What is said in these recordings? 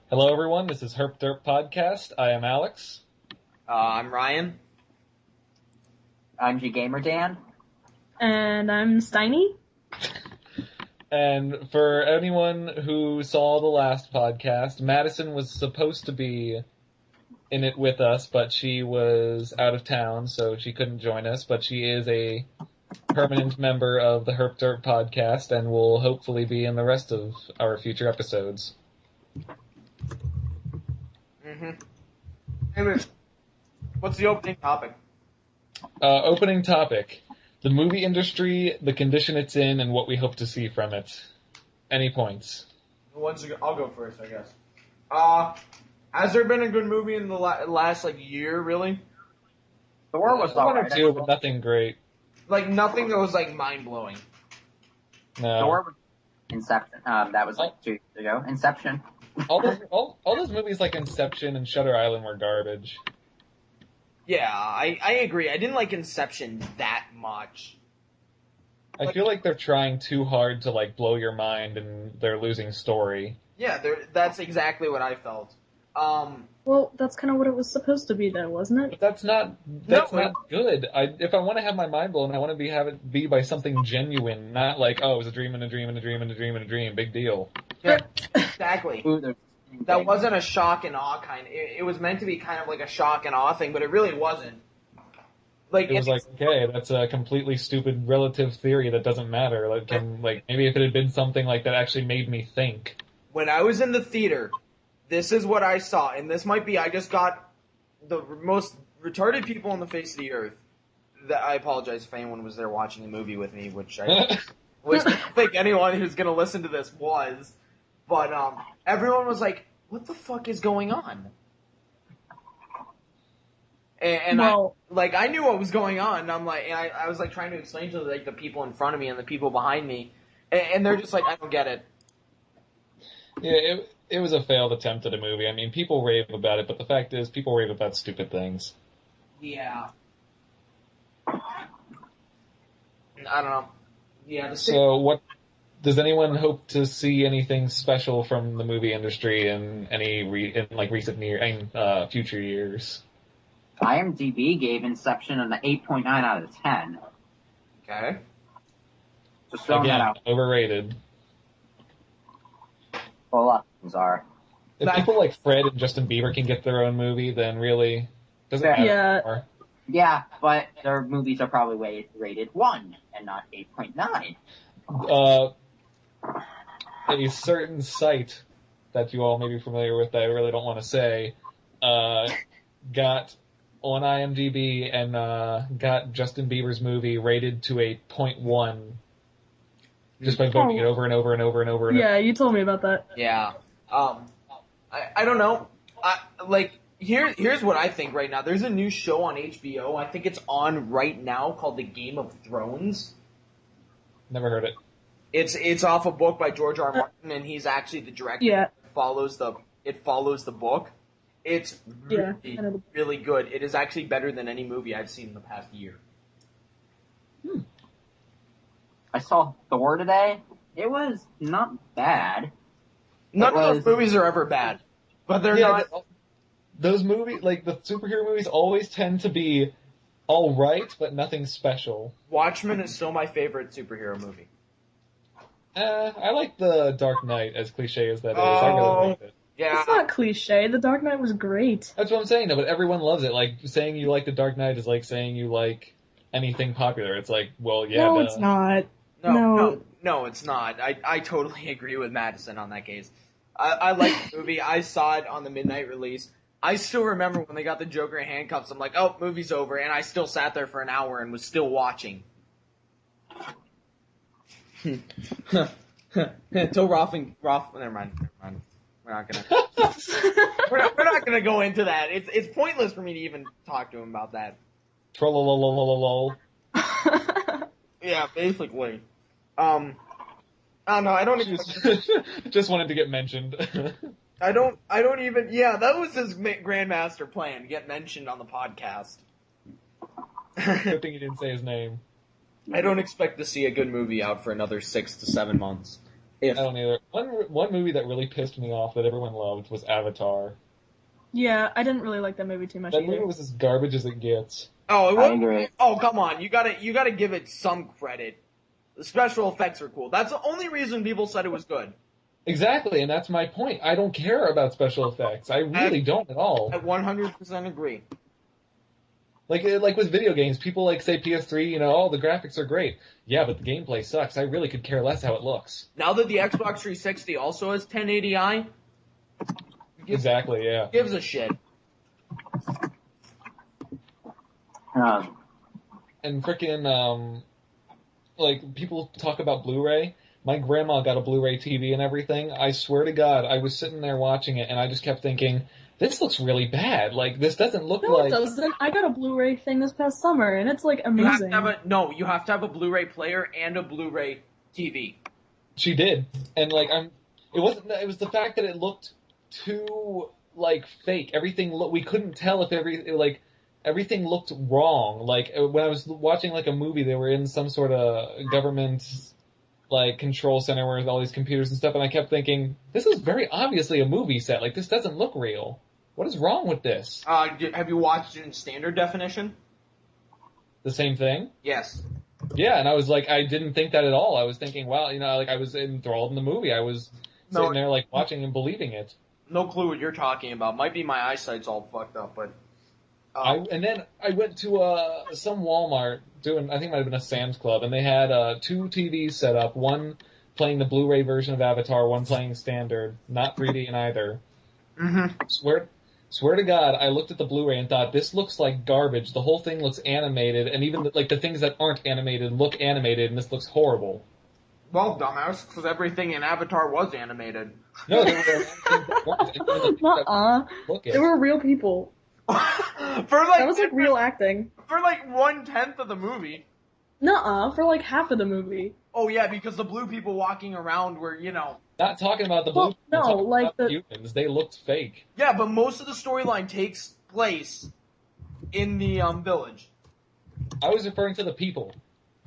Hello, everyone. This is Herp Derp Podcast. I am Alex. I'm Ryan. I'm Gamer Dan. And I'm Steiny. And for anyone who saw the last podcast, Madison was supposed to be in it with us, but she was out of town, so she couldn't join us. But she is a permanent member of the Herp Derp Podcast and will hopefully be in the rest of our future episodes. Anyway, what's the opening topic? Opening topic. The movie industry, the condition it's in, and what we hope to see from it. Any points? I'll go first, I guess. Has there been a good movie in the last, year, really? Thor was one or alright. two, but nothing great. Like, nothing that was, mind-blowing. No. Thor was Inception. That was 2 years ago. Inception. all those movies like Inception and Shutter Island were garbage. Yeah, I agree. I didn't like Inception that much. I feel like they're trying too hard to blow your mind and they're losing story. Yeah, that's exactly what I felt. Well, that's kind of what it was supposed to be, though, wasn't it? But that's not good. If I want to have my mind blown, I want to have it be by something genuine, not like, oh, it was a dream and a dream and a dream and a dream and a dream. Big deal. Yeah, exactly. Ooh, That wasn't a shock and awe kind. It was meant to be kind of like a shock and awe thing, but it really wasn't. It was okay, that's a completely stupid relative theory that doesn't matter. Maybe if it had been something like that actually made me think. When I was in the theater, this is what I saw, and this might be, I just got the most retarded people on the face of the earth. I apologize if anyone was there watching the movie with me, which I think anyone who's going to listen to this was. But everyone was like, what the fuck is going on? And I knew what was going on, and I was trying to explain to the people in front of me and the people behind me, and they're just like, I don't get it. Yeah, it was a failed attempt at a movie. I mean, people rave about it, but the fact is, people rave about stupid things. Yeah. I don't know. Yeah. So what? Does anyone hope to see anything special from the movie industry in recent future years? IMDb gave Inception an 8.9 out of 10. Okay. Just throwing that out. Overrated. Well, a lot of things are. If people like Fred and Justin Bieber can get their own movie, then really doesn't matter anymore. Yeah, but their movies are probably rated 1 and not 8.9. A certain site that you all may be familiar with that I really don't want to say, got on IMDb and got Justin Bieber's movie rated to a 0.1 just by voting it over and over and over and over. Yeah, you told me about that. Yeah. I don't know. Here's what I think right now. There's a new show on HBO. I think it's on right now called The Game of Thrones. Never heard it. It's off a book by George R. Martin, and he's actually the director. Yeah. It follows the book. It's really good. It is actually better than any movie I've seen in the past year. I saw Thor today. It was not bad. None of those movies are ever bad, but they're not. Those movies, the superhero movies, always tend to be all right, but nothing special. Watchmen is still my favorite superhero movie. I like The Dark Knight, as cliche as that is. Oh, I really like it. Yeah. It's not cliche. The Dark Knight was great. That's what I'm saying, though, but everyone loves it. Saying you like The Dark Knight is like saying you like anything popular. It's well, yeah, No, it's not. No, it's not. I totally agree with Madison on that case. I like the movie. I saw it on the midnight release. I still remember when they got the Joker in handcuffs. I'm like, oh, movie's over. And I still sat there for an hour and was still watching. Until Roth, never mind. We're not gonna. we're not gonna go into that. It's pointless for me to even talk to him about that. Trollololololol. Yeah, basically. I don't know. I don't just wanted to get mentioned. I don't even. Yeah, that was his grandmaster plan to get mentioned on the podcast. Good thing you didn't say his name. I don't expect to see a good movie out for another 6 to 7 months. If I don't either. One movie that really pissed me off that everyone loved was Avatar. Yeah, I didn't really like that movie too much That movie either. was as garbage as it gets. I agree. Oh, come on, you gotta give it some credit. The special effects are cool. That's the only reason people said it was good. Exactly, and that's my point. I don't care about special effects. I really don't at all. I 100% agree. Like with video games, people like say PS3, oh, the graphics are great. Yeah, but the gameplay sucks. I really could care less how it looks. Now that the Xbox 360 also has 1080i, Exactly, yeah. gives a shit. And frickin', like, people talk about Blu-ray. My grandma got a Blu-ray TV and everything. I swear to God, I was sitting there watching it, and I just kept thinking, this looks really bad. Like, this doesn't look No, like... it doesn't. I got a Blu-ray thing this past summer, and it's like You have amazing. to have you have to have a Blu-ray player and a Blu-ray TV. She did. And, like, it was the fact that it looked too, like, fake. We couldn't tell if everything looked wrong. Like, when I was watching, like, a movie, they were in some sort of government, like, control center where there's all these computers and stuff, and I kept thinking, this is very obviously a movie set. Like, this doesn't look real. What is wrong with this? Have you watched it in standard definition? The same thing? Yes. Yeah, and I was like, I didn't think that at all. I was thinking, wow, like, I was enthralled in the movie. I was sitting there, like, watching and believing it. No clue what you're talking about. Might be my eyesight's all fucked up, but... And then I went to some Walmart I think it might have been a Sam's Club, and they had 2 TVs set up, one playing the Blu-ray version of Avatar, one playing standard, not 3D in either. Mm-hmm. Swear to God, I looked at the Blu-ray and thought, this looks like garbage. The whole thing looks animated, and even the things that aren't animated look animated, and this looks horrible. Well, dumbass, because everything in Avatar was animated. No, there were things that weren't. Nuh-uh. They were real people. That was like real acting. For like 1/10 of the movie. Nuh-uh, for like half of the movie. Oh yeah, because the blue people walking around were, Not talking about the blue Well, people, no, talking like about the humans. They looked fake. Yeah, but most of the storyline takes place in the village. I was referring to the people.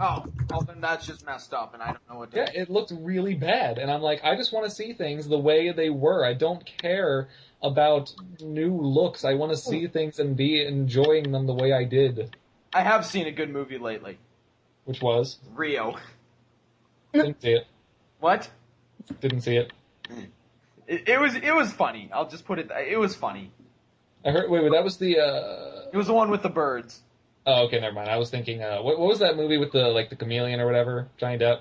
Oh, well then that's just messed up, and I don't know what to Yeah, it looked really bad, and I'm like, I just want to see things the way they were. I don't care about new looks. I want to see things and be enjoying them the way I did. I have seen a good movie lately. Which was? Rio. Didn't see it. What? Didn't see it. It was funny. I'll just put it. It was funny. I heard. Wait, that was the. It was the one with the birds. Oh, okay, never mind. I was thinking. What was that movie with the chameleon or whatever? Johnny Depp.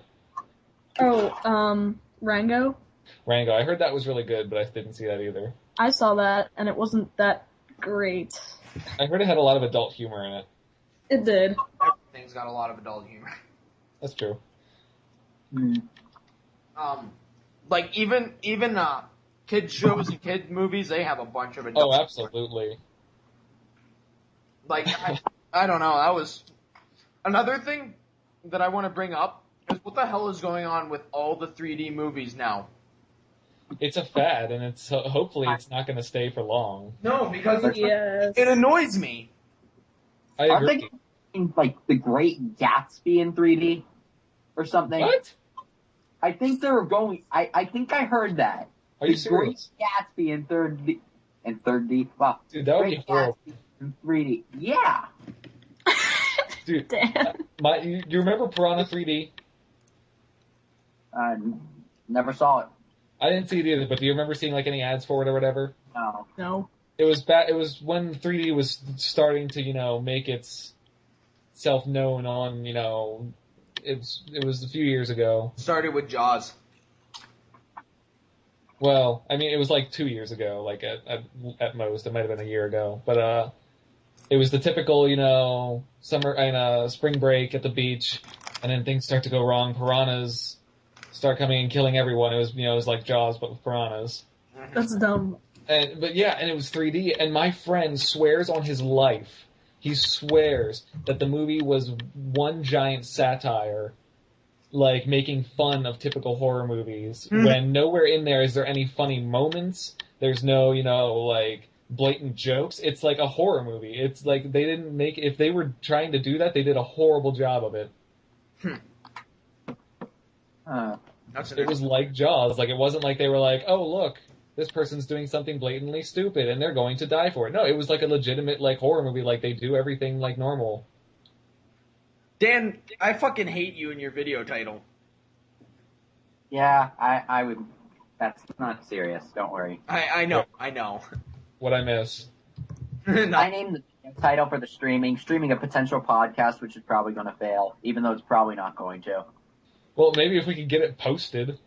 Oh, Rango? Rango. I heard that was really good, but I didn't see that either. I saw that, and it wasn't that great. I heard it had a lot of adult humor in it. It did. Everything's got a lot of adult humor. That's true. Like even kids shows and kid movies, they have a bunch of adult. Oh, absolutely. Like I don't know. That was another thing that I want to bring up is what the hell is going on with all the 3D movies now? It's a fad, and it's hopefully it's not going to stay for long. No, because Yes. it annoys me. I Aren't agree. they doing, like The Great Gatsby in 3D or something? What? I think they were going. I think I heard that. Are you The Great serious? Gatsby in 3D. In 3D. Wow. Dude, that would be Great horrible. Gatsby in 3D. Yeah. Dude, Damn. you remember Piranha 3D? Never saw it. I didn't see it either, but do you remember seeing any ads for it or whatever? No. No. It was It was when 3D was starting to, make itself known on, it was a few years ago. Started with Jaws. Well, I mean, it was 2 years ago, at most. It might have been a year ago. But, it was the typical, spring break at the beach, and then things start to go wrong. Piranhas start coming and killing everyone. It was like Jaws, but with piranhas. That's dumb. And it was 3D, and my friend swears on his life, he swears that the movie was one giant satire, making fun of typical horror movies, when nowhere in there is there any funny moments, there's no, blatant jokes. It's like a horror movie. It's like they didn't if they were trying to do that, they did a horrible job of it. It was like Jaws. Like, it wasn't like they were like, oh, look, this person's doing something blatantly stupid and they're going to die for it. No, it was like a legitimate, like, horror movie. Like, they do everything like normal. Dan, I fucking hate you in your video title. Yeah, I would. That's not serious. Don't worry. I know. What I miss? I named the title for the streaming a potential podcast, which is probably going to fail, even though it's probably not going to. Well, maybe if we could get it posted.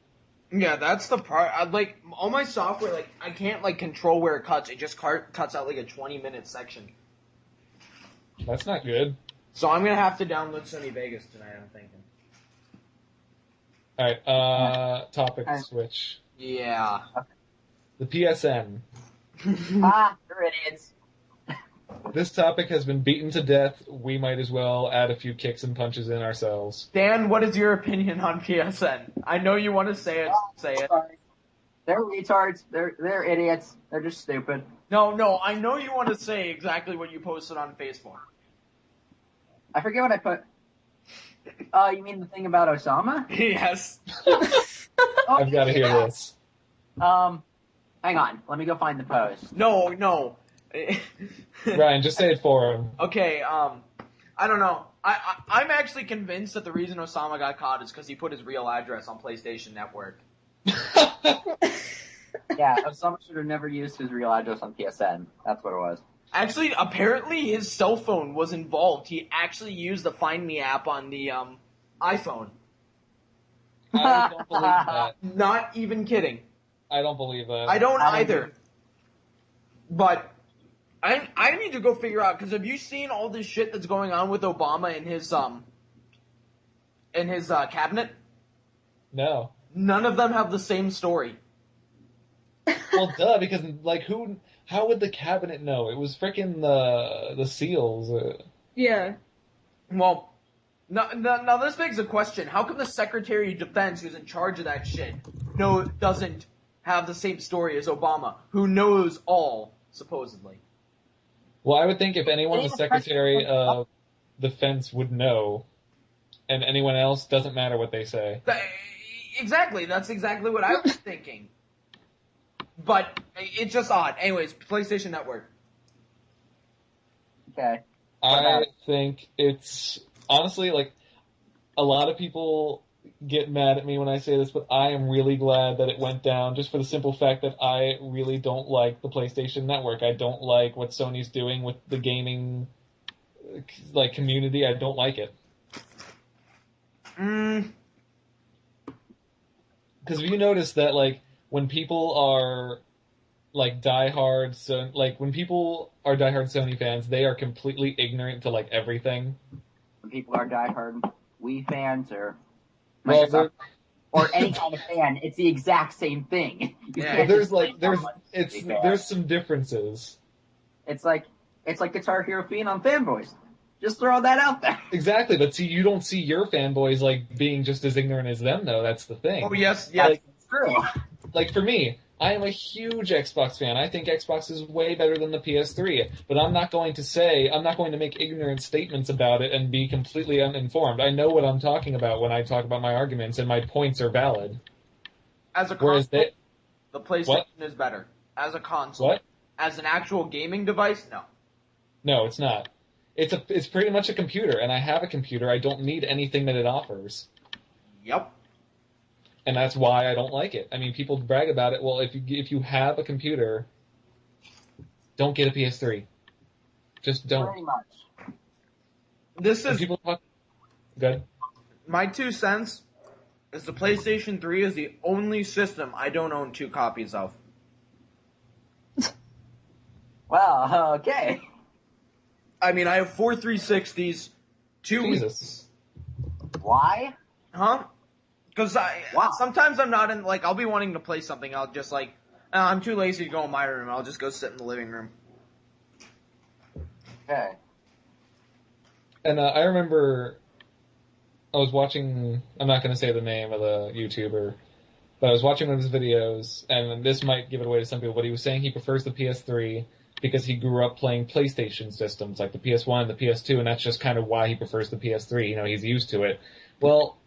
Yeah, that's the part. Like, all my software, like, I can't, like, control where it cuts. It just cuts out, like, a 20-minute section. That's not good. So I'm going to have to download Sony Vegas tonight, I'm thinking. Alright, topic switch. Yeah. The PSN. You're idiots. This topic has been beaten to death. We might as well add a few kicks and punches in ourselves. Dan, what is your opinion on PSN? I know you want to say it. Say it. They're retards. They're idiots. They're just stupid. No, I know you want to say exactly what you posted on Facebook. I forget what I put. You mean the thing about Osama? Yes. I've got to hear this. Hang on. Let me go find the post. No. Ryan, just say it for him. Okay, I don't know. I'm actually convinced that the reason Osama got caught is because he put his real address on PlayStation Network. Yeah, Osama should have never used his real address on PSN. That's what it was. Actually, apparently his cell phone was involved. He actually used the Find Me app on the iPhone. I don't believe that. Not even kidding. I don't believe that. I don't either. But I need to go figure out, because have you seen all this shit that's going on with Obama and his cabinet? No. None of them have the same story. Well, duh, because, like, how would the cabinet know? It was frickin' the SEALs. Yeah. Well, now this begs a question. How come the Secretary of Defense, who's in charge of that shit, doesn't have the same story as Obama, who knows all, supposedly? Well, I would think if anyone was Secretary of Defense would know, and anyone else, doesn't matter what they say. Exactly. That's exactly what I was thinking. But it's just odd. Anyways, PlayStation Network. Okay. I think it's, honestly, like, a lot of people get mad at me when I say this, but I am really glad that it went down, just for the simple fact that I really don't like the PlayStation Network. I don't like what Sony's doing with the gaming, like, community. I don't like it. Because if you notice that, like, when people are, like, diehard Sony fans, they are completely ignorant to, like, everything. When people are diehard Wii fans or Well, or any kind of fan, it's the exact same thing. Yeah. there's some differences. It's like Guitar Hero being on fanboys. Just throw that out there. Exactly, but see, you don't see your fanboys, like, being just as ignorant as them, though. That's the thing. Oh, yes, Like, It's true. like, for me, I am a huge Xbox fan. I think Xbox is way better than the PS3, but I'm not going to make ignorant statements about it and be completely uninformed. I know what I'm talking about when I talk about my arguments, and my points are valid. As a Whereas console, the PlayStation is better. As a console. What? As an actual gaming device, no. No, it's not. It's pretty much a computer, and I have a computer. I don't need anything that it offers. Yep. And that's why I don't like it. I mean, people brag about it. Well, if you have a computer, don't get a PS3. Just don't. Pretty much. This is People talk. Good. my 2 cents. Is the PlayStation 3 is the only system I don't own 2 copies of. Well, okay. I mean, I have 4 360s, 2 Jesus. Why? Huh? Because sometimes I'm not in, like, I'll be wanting to play something, I'll just, like, I'm too lazy to go in my room, I'll just go sit in the living room. Okay. And I remember I was watching, I'm not going to say the name of the YouTuber, but I was watching one of his videos, and this might give it away to some people, but he was saying he prefers the PS3 because he grew up playing PlayStation systems, like the PS1, the PS2, and that's just kind of why he prefers the PS3. You know, he's used to it. Well,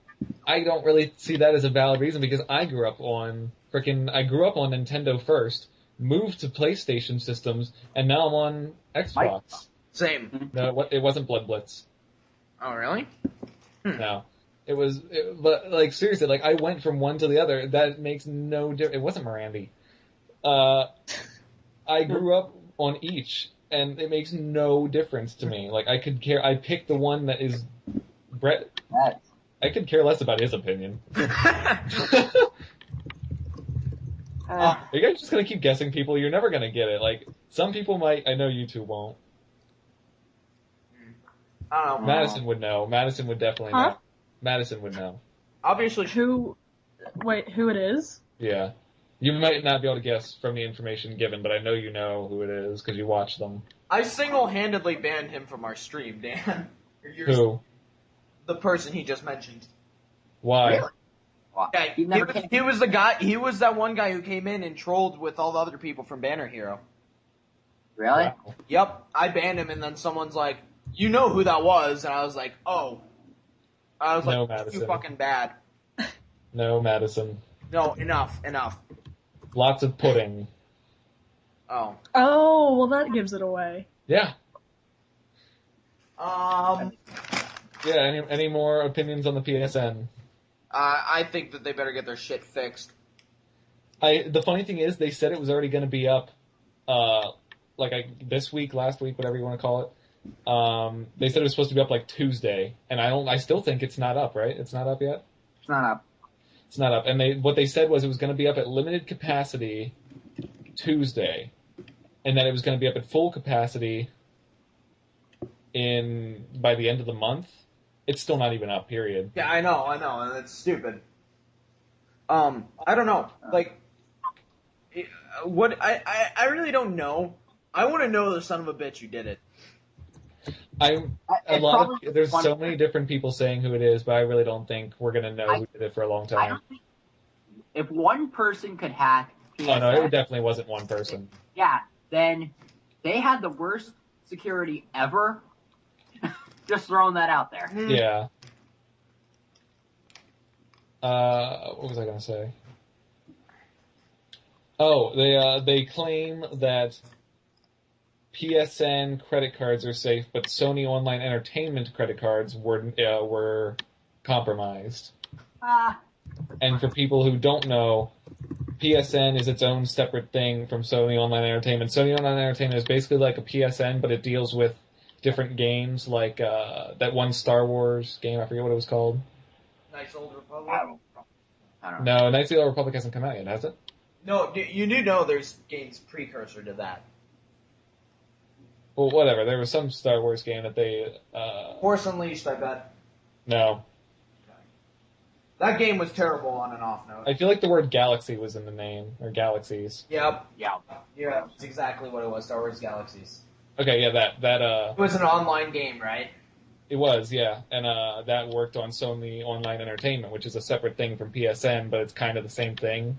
I don't really see that as a valid reason because I grew up on Nintendo first, moved to PlayStation systems, and now I'm on Xbox. Same. No, it wasn't Blood Blitz. Oh, really? No. But like seriously, like I went from one to the other. That makes no difference. It wasn't Mirandy. I grew up on each, and it makes no difference to me. Like I picked the one that is Brett. I could care less about his opinion. Are you guys just gonna keep guessing people? You're never gonna get it. Like, some people might, I know you two won't. I don't know. Madison would know. Madison would definitely know. Madison would know. Obviously. Who it is? Yeah. You might not be able to guess from the information given, but I know you know who it is, because you watch them. I single-handedly banned him from our stream, Dan. Who? The person he just mentioned. Why? Really? Wow. Yeah, he was the guy. He was that one guy who came in and trolled with all the other people from Banner Hero. Really? Wow. Yep, I banned him, and then someone's like, "You know who that was?" And I was like, "Oh." I was like, Madison. "You fucking bad." No, Madison. No, enough. Lots of pudding. Oh. Oh, well that gives it away. Yeah. Um. Yeah, any more opinions on the PSN? I think that they better get their shit fixed. The funny thing is, they said it was already going to be up, this week, last week, whatever you want to call it. They said it was supposed to be up like Tuesday, and I still think it's not up, right? It's not up yet? It's not up. It's not up. And what they said was it was going to be up at limited capacity Tuesday, and that it was going to be up at full capacity by the end of the month. It's still not even up, period. Yeah, I know, and it's stupid. I don't know. Like, I really don't know. I want to know the son of a bitch who did it. There's so many different people saying who it is, but I really don't think we're gonna know who did it for a long time. If one person could hack PSN, oh no, it definitely wasn't one person. Yeah, then they had the worst security ever. Just throwing that out there. Yeah. What was I gonna say? Oh, they claim that PSN credit cards are safe, but Sony Online Entertainment credit cards were compromised. And for people who don't know, PSN is its own separate thing from Sony Online Entertainment. Sony Online Entertainment is basically like a PSN, but it deals with different games, like that one Star Wars game, I forget what it was called. Knights of the Old Republic? I don't know. No, Knights of the Old Republic hasn't come out yet, has it? No, you do know there's games precursor to that. Well, whatever. There was some Star Wars game that they... Force Unleashed, I bet. No. That game was terrible on an off note. I feel like the word galaxy was in the name, or galaxies. Yep. Yeah. Yeah, that's exactly what it was, Star Wars Galaxies. Okay, yeah, that It was an online game, right? It was, yeah. And that worked on Sony Online Entertainment, which is a separate thing from PSN, but it's kind of the same thing.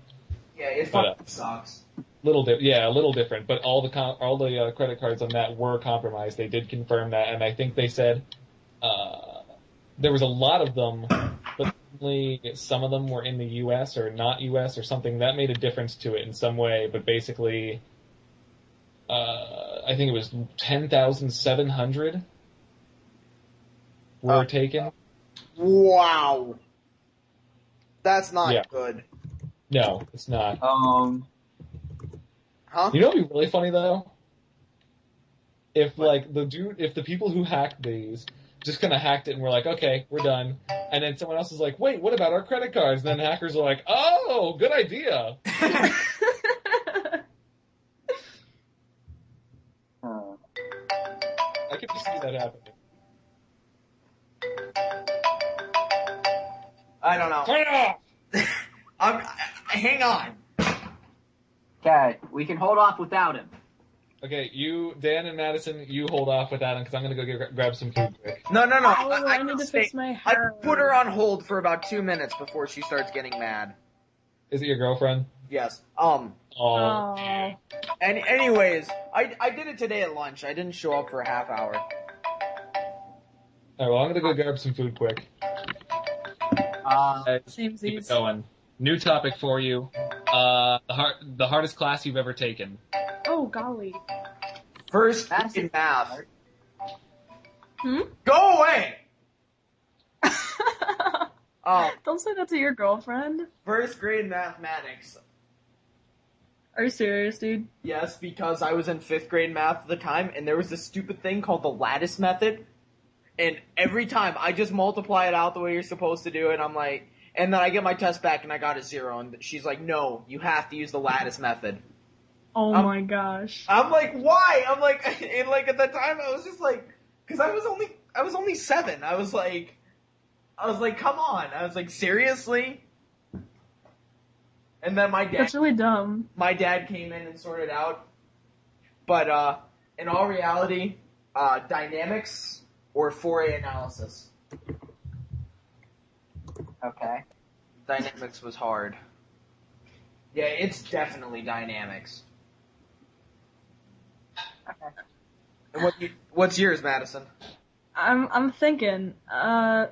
Yeah, it fucking sucks. A little different, but all the credit cards on that were compromised. They did confirm that, and I think they said there was a lot of them, but only some of them were in the U.S. or not U.S. or something. That made a difference to it in some way, but basically, I think it was 10,700 were taken. Wow. That's not good. No, it's not. Huh? You know what'd be really funny though? If the people who hacked these just kind of hacked it and were like, okay, we're done, and then someone else is like, wait, what about our credit cards? And then hackers are like, oh, good idea. I could just see that happening. I don't know. Turn off! Hang on. Okay, we can hold off without him. Okay, Dan and Madison, you hold off with Adam because I'm gonna go grab some food quick. No. Oh, I need to fix my hair. I put her on hold for about 2 minutes before she starts getting mad. Is it your girlfriend? Yes. Oh. And anyways, I did it today at lunch. I didn't show up for a half hour. Alright, well, I'm gonna go grab some food quick. Keep it going. New topic for you. The hardest class you've ever taken. Oh, golly. First grade math. Hmm? Go away! Don't say that to your girlfriend. First grade mathematics. Are you serious, dude? Yes, because I was in 5th grade math at the time, and there was this stupid thing called the lattice method. And every time I just multiply it out the way you're supposed to do it, I'm like, and then I get my test back and I got a 0, and she's like, no, you have to use the lattice method. Oh my gosh. I'm like, why? I'm like, and like at the time I was just like, cause I was only 7. I was like, come on. I was like, seriously? And then That's really dumb. My dad came in and sorted out. But, in all reality, dynamics or Fourier analysis. Okay. Dynamics was hard. Yeah, it's definitely dynamics. Okay. And what's yours, Madison? I'm thinking, I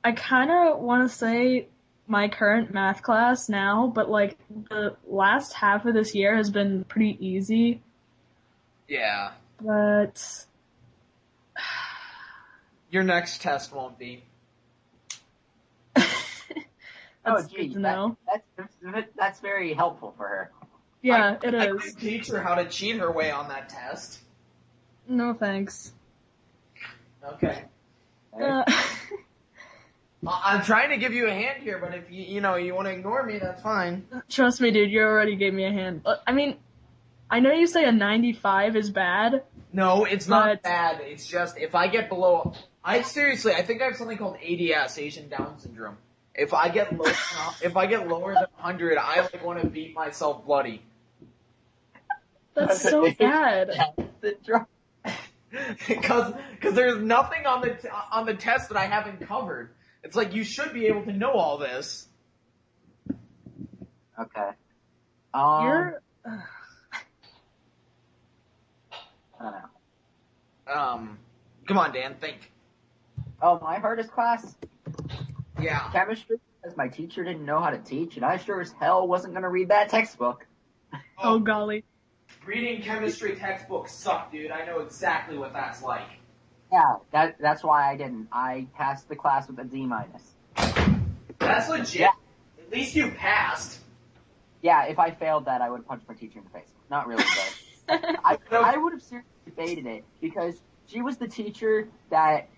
kinda wanna say my current math class now, but like, the last half of this year has been pretty easy. Yeah. But Your next test won't be. That's good to know. That's very helpful for her. Yeah, it I is. could teach her how to cheat her way on that test. No thanks. Okay. I'm trying to give you a hand here, but if you want to ignore me, that's fine. Trust me, dude, you already gave me a hand. I mean, I know you say a 95 is bad. No, it's not bad. It's just, if I get below, I think I have something called ADS, Asian Down Syndrome. If I get lower than 100, I want to beat myself bloody. That's so bad. Because there's nothing on the test that I haven't covered. It's like, you should be able to know all this. Okay. You're. I don't know. Come on, Dan, think. Oh, my hardest class? Yeah. Chemistry, because my teacher didn't know how to teach, and I sure as hell wasn't going to read that textbook. Oh, golly. Reading chemistry textbooks suck, dude. I know exactly what that's like. Yeah, that's why I didn't. I passed the class with a D-. That's legit. Yeah. At least you passed. Yeah, if I failed that, I would punch my teacher in the face. Not really, but I would have seriously debated it, because she was the teacher that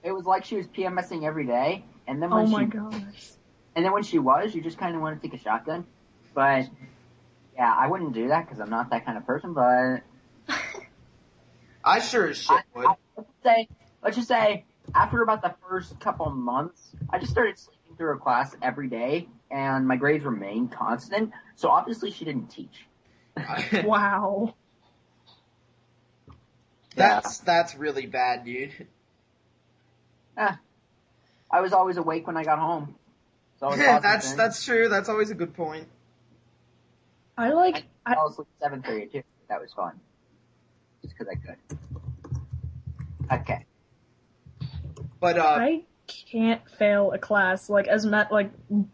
it was like she was PMSing every day, and then when when she was, you just kind of want to take a shotgun. But yeah, I wouldn't do that because I'm not that kind of person. But I sure as shit would. Let's just say after about the first couple months, I just started sleeping through her class every day, and my grades remained constant. So obviously, she didn't teach. Wow. That's really bad, dude. I was always awake when I got home. So that's true. That's always a good point. I fell asleep 7th period too. That was fun. Just because I could. Okay. But I can't fail a class. No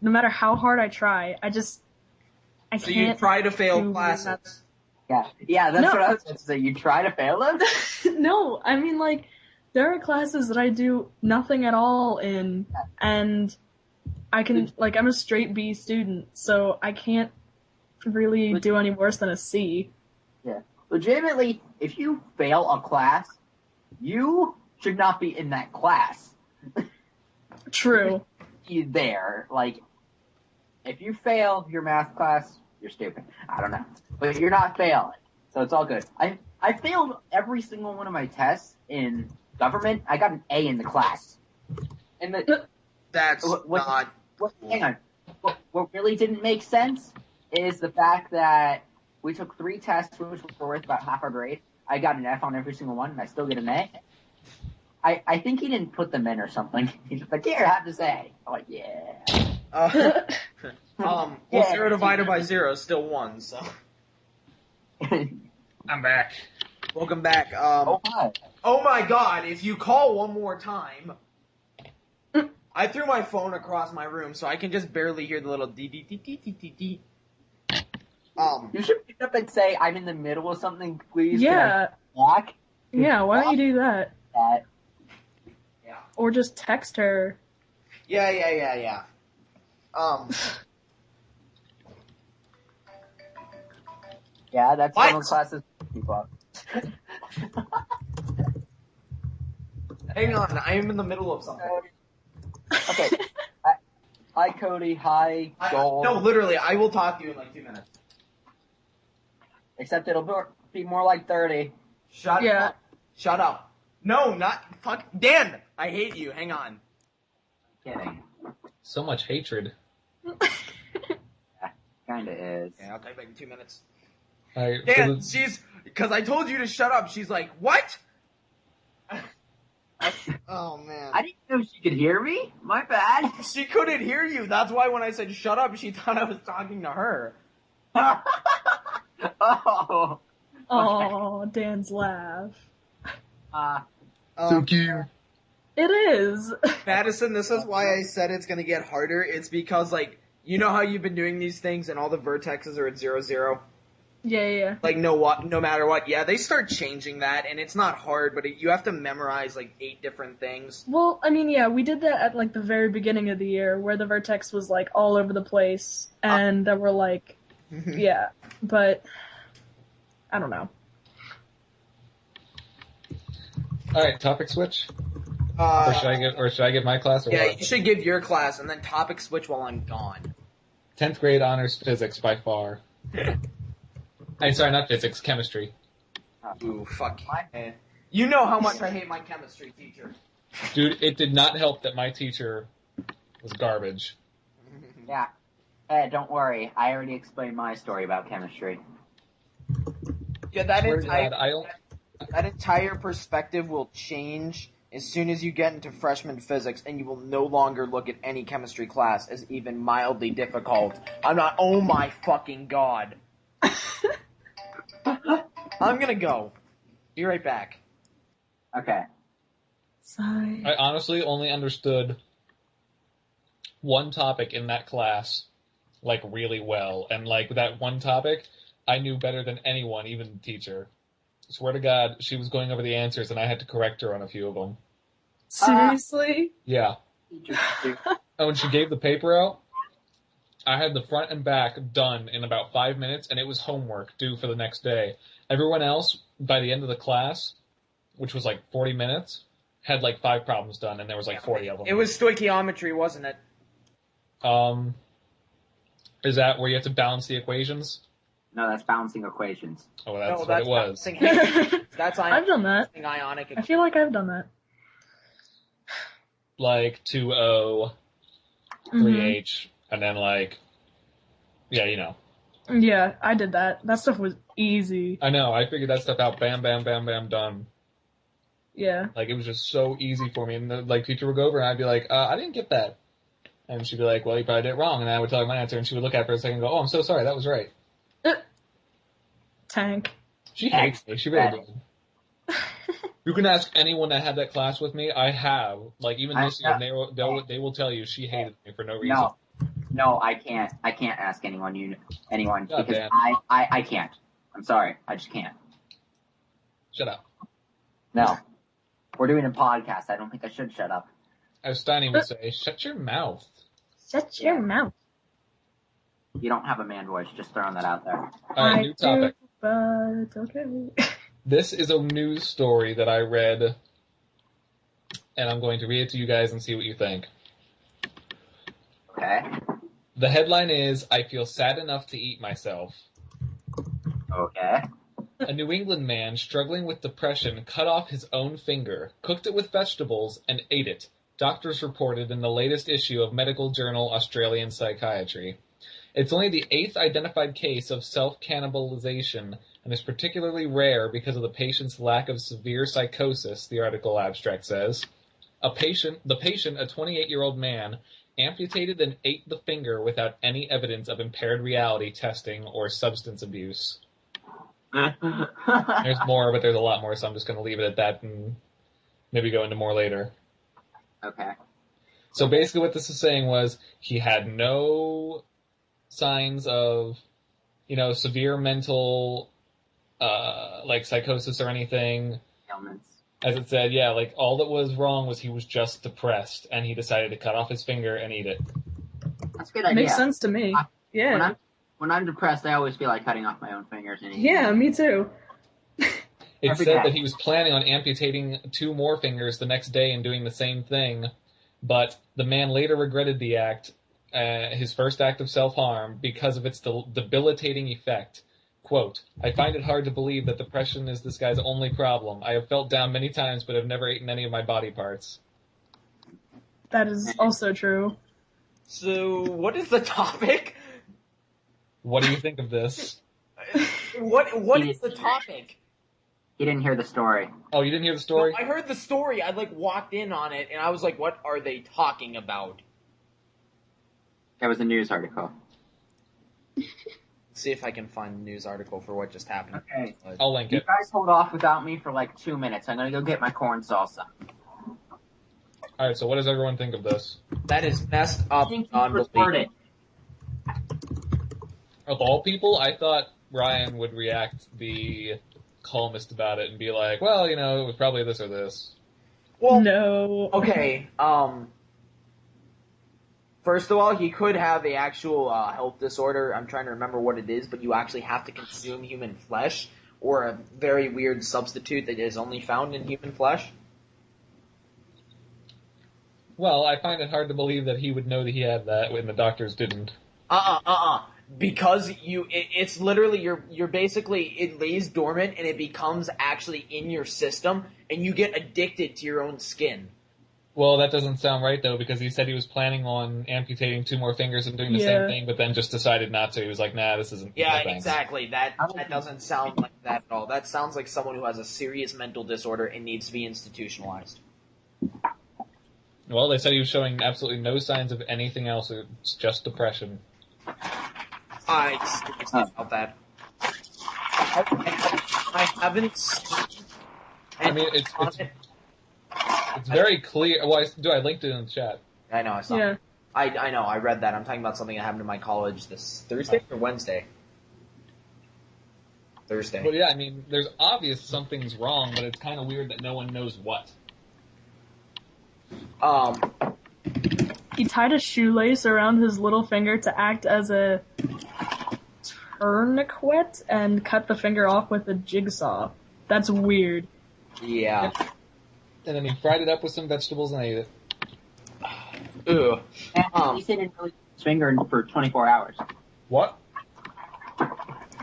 matter how hard I try, I can't. So you try to fail classes. Yeah, that's what I was going to say. You try to fail them? No, I mean, there are classes that I do nothing at all in, and I can, I'm a straight B student, so I can't really do any worse than a C. Yeah. Legitimately, if you fail a class, you should not be in that class. True. There. If you fail your math class, you're stupid. I don't know. But you're not failing. So it's all good. I failed every single one of my tests in government. I got an A in the class. And that's not cool. Hang on. What really didn't make sense is the fact that we took 3 tests, which were worth about half our grade. I got an F on every single one, and I still get an A. I think he didn't put them in or something. He's just like, here, have to say. I'm like, yeah. 0 divided by 0 is still 1, so. I'm back. Welcome back. Oh my God, if you call one more time. I threw my phone across my room, so I can just barely hear the little dee. You should pick up and say, I'm in the middle of something, please. Yeah. Can I walk? Yeah, why don't you do that? Yeah. Or just text her. Yeah. Yeah, that's What? one of classes. People. Hang on, I am in the middle of something. Okay. Hi, Cody. Hi, Joel. No, literally, I will talk to you in like 2 minutes. Except it'll be more like 30. Shut Yeah. up. Shut up. No, not fuck. Dan, I hate you. Hang on. Kidding. So much hatred. Kinda is. Okay, I'll call you back in 2 minutes. Alright, Dan, because I told you to shut up. She's like, what? Oh man. I didn't know she could hear me. My bad. She couldn't hear you. That's why when I said shut up, she thought I was talking to her. Oh. Oh, Dan's laugh. so cute. It is. Madison, this is why I said it's gonna get harder. It's because, like, you know how you've been doing these things and all the vertexes are at 0, 0? Yeah. Like, no matter what. Yeah, they start changing that, and it's not hard, but you have to memorize, like, 8 different things. Well, I mean, yeah, we did that at, like, the very beginning of the year, where the vertex was, like, all over the place, and there were, like, yeah, but, I don't know. Alright, topic switch? Or should I give my class or Yeah, what? you should give your class, and then topic switch while I'm gone. 10th grade honors physics by far. I'm sorry, not physics, chemistry. Ooh, fuck. You know how much I hate my chemistry teacher. Dude, it did not help that my teacher was garbage. Yeah. Hey, don't worry. I already explained my story about chemistry. Yeah, that God, entire perspective will change as soon as you get into freshman physics, and you will no longer look at any chemistry class as even mildly difficult. I'm not, oh my fucking god. I'm gonna go. Be right back. Okay. Sigh. I honestly only understood one topic in that class, like, really well. And, like, that one topic, I knew better than anyone, even the teacher. Swear to God, she was going over the answers, and I had to correct her on a few of them. Seriously? Yeah. And when she gave the paper out, I had the front and back done in about 5 minutes, and it was homework due for the next day. Everyone else, by the end of the class, which was like 40 minutes, had like 5 problems done, and there was like 40 of them. It was stoichiometry, wasn't it? Is that where you have to balance the equations? No, that's balancing equations. Oh, that's what it was. That's I've done that. ionic. I feel like I've done that. Like 2O, 3H, and then like, yeah, you know. Yeah, I did that. That stuff was easy. I know, I figured that stuff out, bam, bam, bam, bam, done. Yeah. Like, it was just so easy for me, and the like teacher would go over, and I'd be like, I didn't get that. And she'd be like, well, you probably did it wrong, and I would tell her my answer, and she would look at it for a second and go, oh, I'm so sorry, that was right. Tank. She hates me, she really did. You can ask anyone that had that class with me, I have, like, even this year, and they will tell you she hated me for no reason. No, I can't. I can't ask anyone God because damn. I can't. I'm sorry. I just can't. Shut up. No. We're doing a podcast. I don't think I should shut up. As Steiny would say, shut your mouth. Shut your mouth. You don't have a man voice. Just throwing that out there. Alright, new topic. But okay. This is a news story that I read, and I'm going to read it to you guys and see what you think. Okay. The headline is, I feel sad enough to eat myself. Okay. A New England man struggling with depression cut off his own finger, cooked it with vegetables, and ate it, doctors reported in the latest issue of medical journal Australian Psychiatry. It's only the 8th identified case of self-cannibalization, and is particularly rare because of the patient's lack of severe psychosis, the article abstract says. The patient, a 28-year-old man, amputated and ate the finger without any evidence of impaired reality testing or substance abuse. There's more, but there's a lot more, so I'm just going to leave it at that and maybe go into more later. Okay. So basically what this is saying was he had no signs of, severe mental, like psychosis or anything. Ailments. As it said, yeah, like all that was wrong was he was just depressed and he decided to cut off his finger and eat it. That's a good idea. Makes sense to me. Yeah. When I'm depressed, I always feel like cutting off my own fingers. And Yeah, me too. It said that he was planning on amputating 2 more fingers the next day and doing the same thing, but the man later regretted the act, his first act of self-harm, because of its debilitating effect. Quote, I find it hard to believe that depression is this guy's only problem. I have felt down many times, but have never eaten any of my body parts. That is also true. So, what is the topic? What do you think of this? What is the topic? He didn't hear the story. Oh, you didn't hear the story? No, I heard the story. I walked in on it, and I was like, what are they talking about? That was a news article. See if I can find a news article for what just happened. Okay. I'll link You it. guys hold off without me for 2 minutes. I'm gonna go get my corn salsa. Alright, so what does everyone think of this? That is messed up. I think you record it. Of all people, I thought Ryan would react the calmest about it and be like, well, it was probably this or this. Well, No. okay, first of all, he could have a actual health disorder. I'm trying to remember what it is, but you actually have to consume human flesh, or a very weird substitute that is only found in human flesh. Well, I find it hard to believe that he would know that he had that when the doctors didn't. Because it's literally, you're basically, it lays dormant and it becomes actually in your system, and you get addicted to your own skin. Well, that doesn't sound right, though, because he said he was planning on amputating 2 more fingers and doing the same thing, but then just decided not to. He was like, nah, this isn't... Yeah, no thanks. exactly. That doesn't sound like that at all. That sounds like someone who has a serious mental disorder and needs to be institutionalized. Well, they said he was showing absolutely no signs of anything else. It's just depression. I seriously about that. I haven't seen... I mean, it's very clear. Well, I linked it in the chat. I know, I saw Yeah. it. I know, I read that. I'm talking about something that happened in my college this Thursday or Wednesday? Thursday. But yeah, I mean, there's obvious something's wrong, but it's kind of weird that no one knows what. He tied a shoelace around his little finger to act as a tourniquet and cut the finger off with a jigsaw. That's weird. Yeah. And then he fried it up with some vegetables and ate it. Ew. And he said he didn't really his finger for 24 hours. What?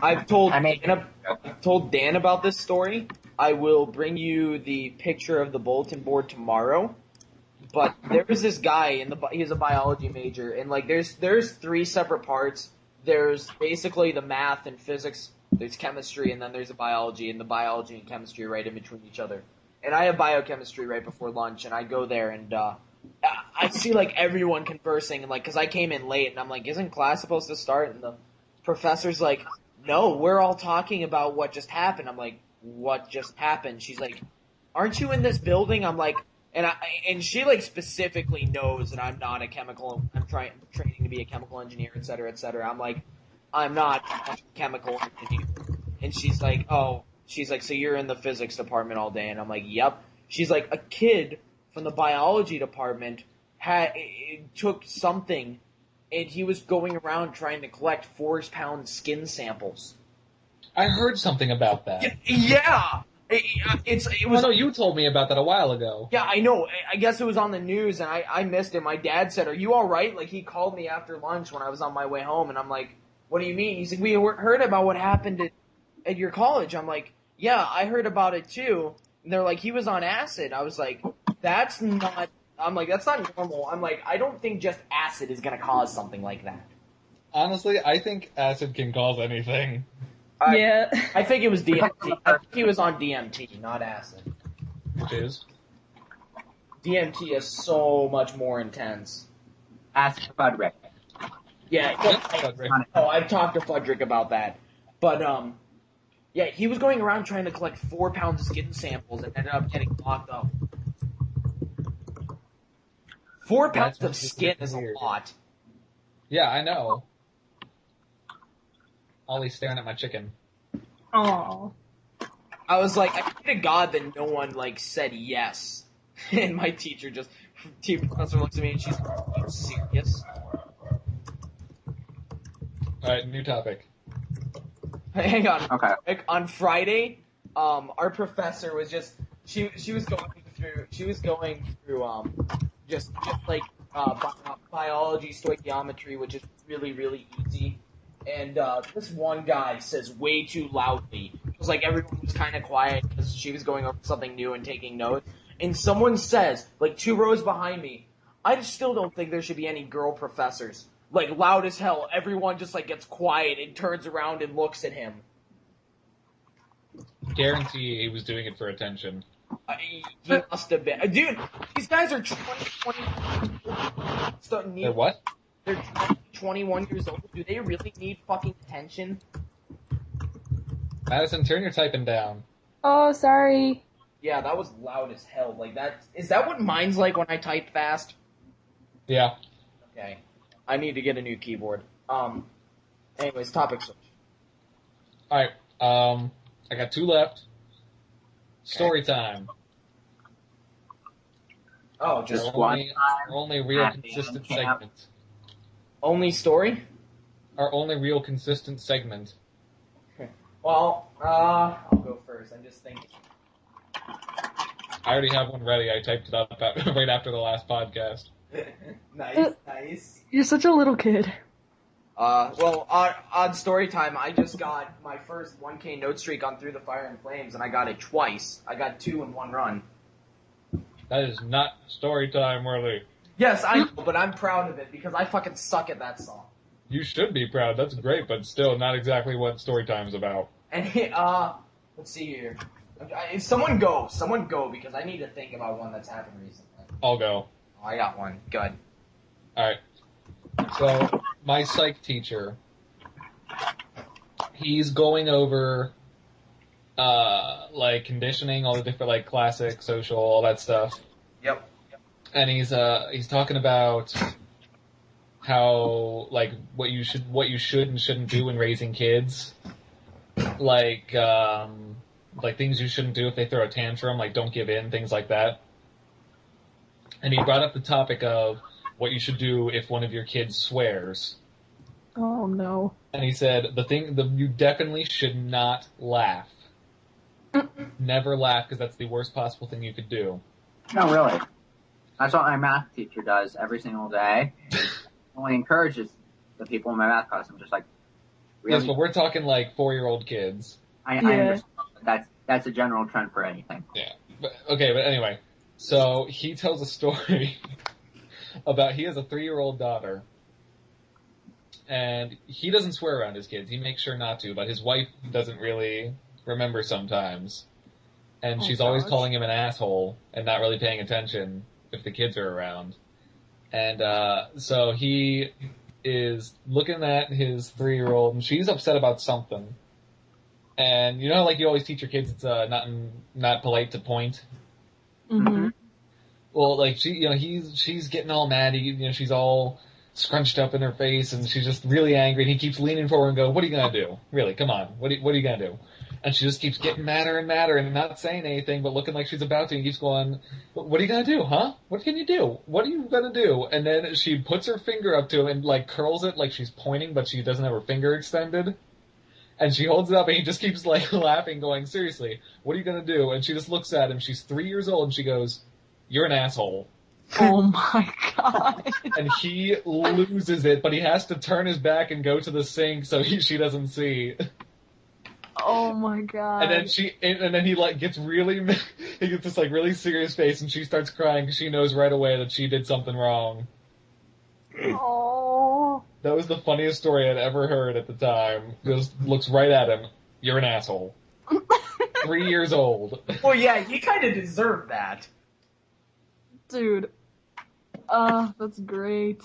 I've told Dan about this story. I will bring you the picture of the bulletin board tomorrow. But there was this guy he's a biology major, and there's 3 separate parts. There's basically the math and physics, there's chemistry, and then there's the biology, and the biology and chemistry are right in between each other. And I have biochemistry right before lunch, and I go there and I see everyone conversing, and cause I came in late, and I'm like, isn't class supposed to start? And the professor's like, no, we're all talking about what just happened. I'm like, what just happened? She's like, aren't you in this building? I'm like, and she specifically knows that I'm not I'm training to be a chemical engineer, et cetera, et cetera. I'm like, I'm not a chemical engineer. And she's like, oh, so you're in the physics department all day? And I'm like, yep. She's like, a kid from the biology department took something, and he was going around trying to collect 4-pound skin samples. I heard something about that. Yeah! It was. Oh, no, you told me about that a while ago. Yeah, I know. I guess it was on the news, and I missed it. My dad said, are you alright? He called me after lunch when I was on my way home, and I'm like, what do you mean? He's like, we heard about what happened at your college. I'm like, yeah, I heard about it too. And they're like, he was on acid. I was like, that's not normal. I'm like, I don't think just acid is gonna cause something like that. Honestly, I think acid can cause anything. Yeah. I think it was DMT. I think he was on DMT, not acid. Which is? DMT is so much more intense. Ask Fudrick. Yeah, I've talked to Fudrick about that. But, yeah, he was going around trying to collect 4 pounds of skin samples and ended up getting locked up. 4 pounds That's of skin is a weird. lot. Yeah, I know. Ollie's staring at my chicken. Oh. I was like, I pray to God that no one like said yes, and my teacher professor looks at me and she's like, "Are you serious?" Alright, new topic. Hang on. Okay. Like, on Friday, our professor was just she was going through just like biology stoichiometry, which is really really easy. And this one guy says way too loudly. It was like everyone was kind of quiet because she was going over something new and taking notes. And someone says, like 2 rows behind me, I still don't think there should be any girl professors. Like, loud as hell. Everyone just, like, gets quiet and turns around and looks at him. Guarantee he was doing it for attention. He must have been. Dude, these guys are 20. They're what? They're 21 years old. Do they really need fucking attention? Madison, turn your typing down. Oh, sorry. Yeah, that was loud as hell. Like, is that what mine's like when I type fast? Yeah. Okay. I need to get a new keyboard. Anyways, topic switch. Alright, I got 2 left. Story time. Oh, just Just Our one only real at the consistent end camp. segment. only story? Our only real consistent segment. Well, I'll go first. I'm just thinking. I already have one ready. I typed it up right after the last podcast. Nice. You're such a little kid. Well, on story time, I just got my first 1K note streak on Through the Fire and Flames, and I got it twice. I got 2 in 1 run. That is not story time worthy. Yes, I know, but I'm proud of it because I fucking suck at that song. You should be proud. That's great, but still not exactly what story time's about. And let's see here. Someone go, because I need to think about one that's happened recently. I'll go. Oh, I got one. Good. Alright. So, my psych teacher, he's going over, like, conditioning, all the different, like, classic, social, all that stuff. Yep. And he's talking about how, like, what you should and shouldn't do when raising kids. Like things you shouldn't do if they throw a tantrum, like don't give in, things like that. And he brought up the topic of what you should do if one of your kids swears. Oh no. And he said, you definitely should not laugh. Never laugh, because that's the worst possible thing you could do. No, really. That's what my math teacher does every single day. Only encourages the people in my math class. I'm just like, really? Yes, but we're talking like 4-year-old kids. I understand. That's a general trend for anything. Yeah. But anyway. So he tells a story about he has a 3-year-old daughter. And he doesn't swear around his kids. He makes sure not to, but his wife doesn't really remember sometimes. And she's always calling him an asshole and not really paying attention if the kids are around. And so he is looking at his 3-year-old, and she's upset about something. And you know, like you always teach your kids, it's not polite to point. Mm-hmm. Well, like she's getting all mad. She's all scrunched up in her face, and she's just really angry. And he keeps leaning forward and go, "What are you gonna do? Really? Come on. What are you gonna do?" And she just keeps getting madder and madder, and not saying anything, but looking like she's about to. And keeps going, "What are you gonna do, huh? What can you do? What are you gonna do?" And then she puts her finger up to him and like curls it like she's pointing, but she doesn't have her finger extended. And she holds it up, and he just keeps like laughing, going, "Seriously, what are you gonna do?" And she just looks at him. She's 3 years old, and she goes, "You're an asshole." Oh my god. And he loses it, but he has to turn his back and go to the sink so she doesn't see. Oh my god. And then he like gets really, he gets this like really serious face, and she starts crying because she knows right away that she did something wrong. Oh. That was the funniest story I'd ever heard at the time. Just looks right at him. You're an asshole. 3 years old. Well, yeah, he kind of deserved that. Dude. That's great.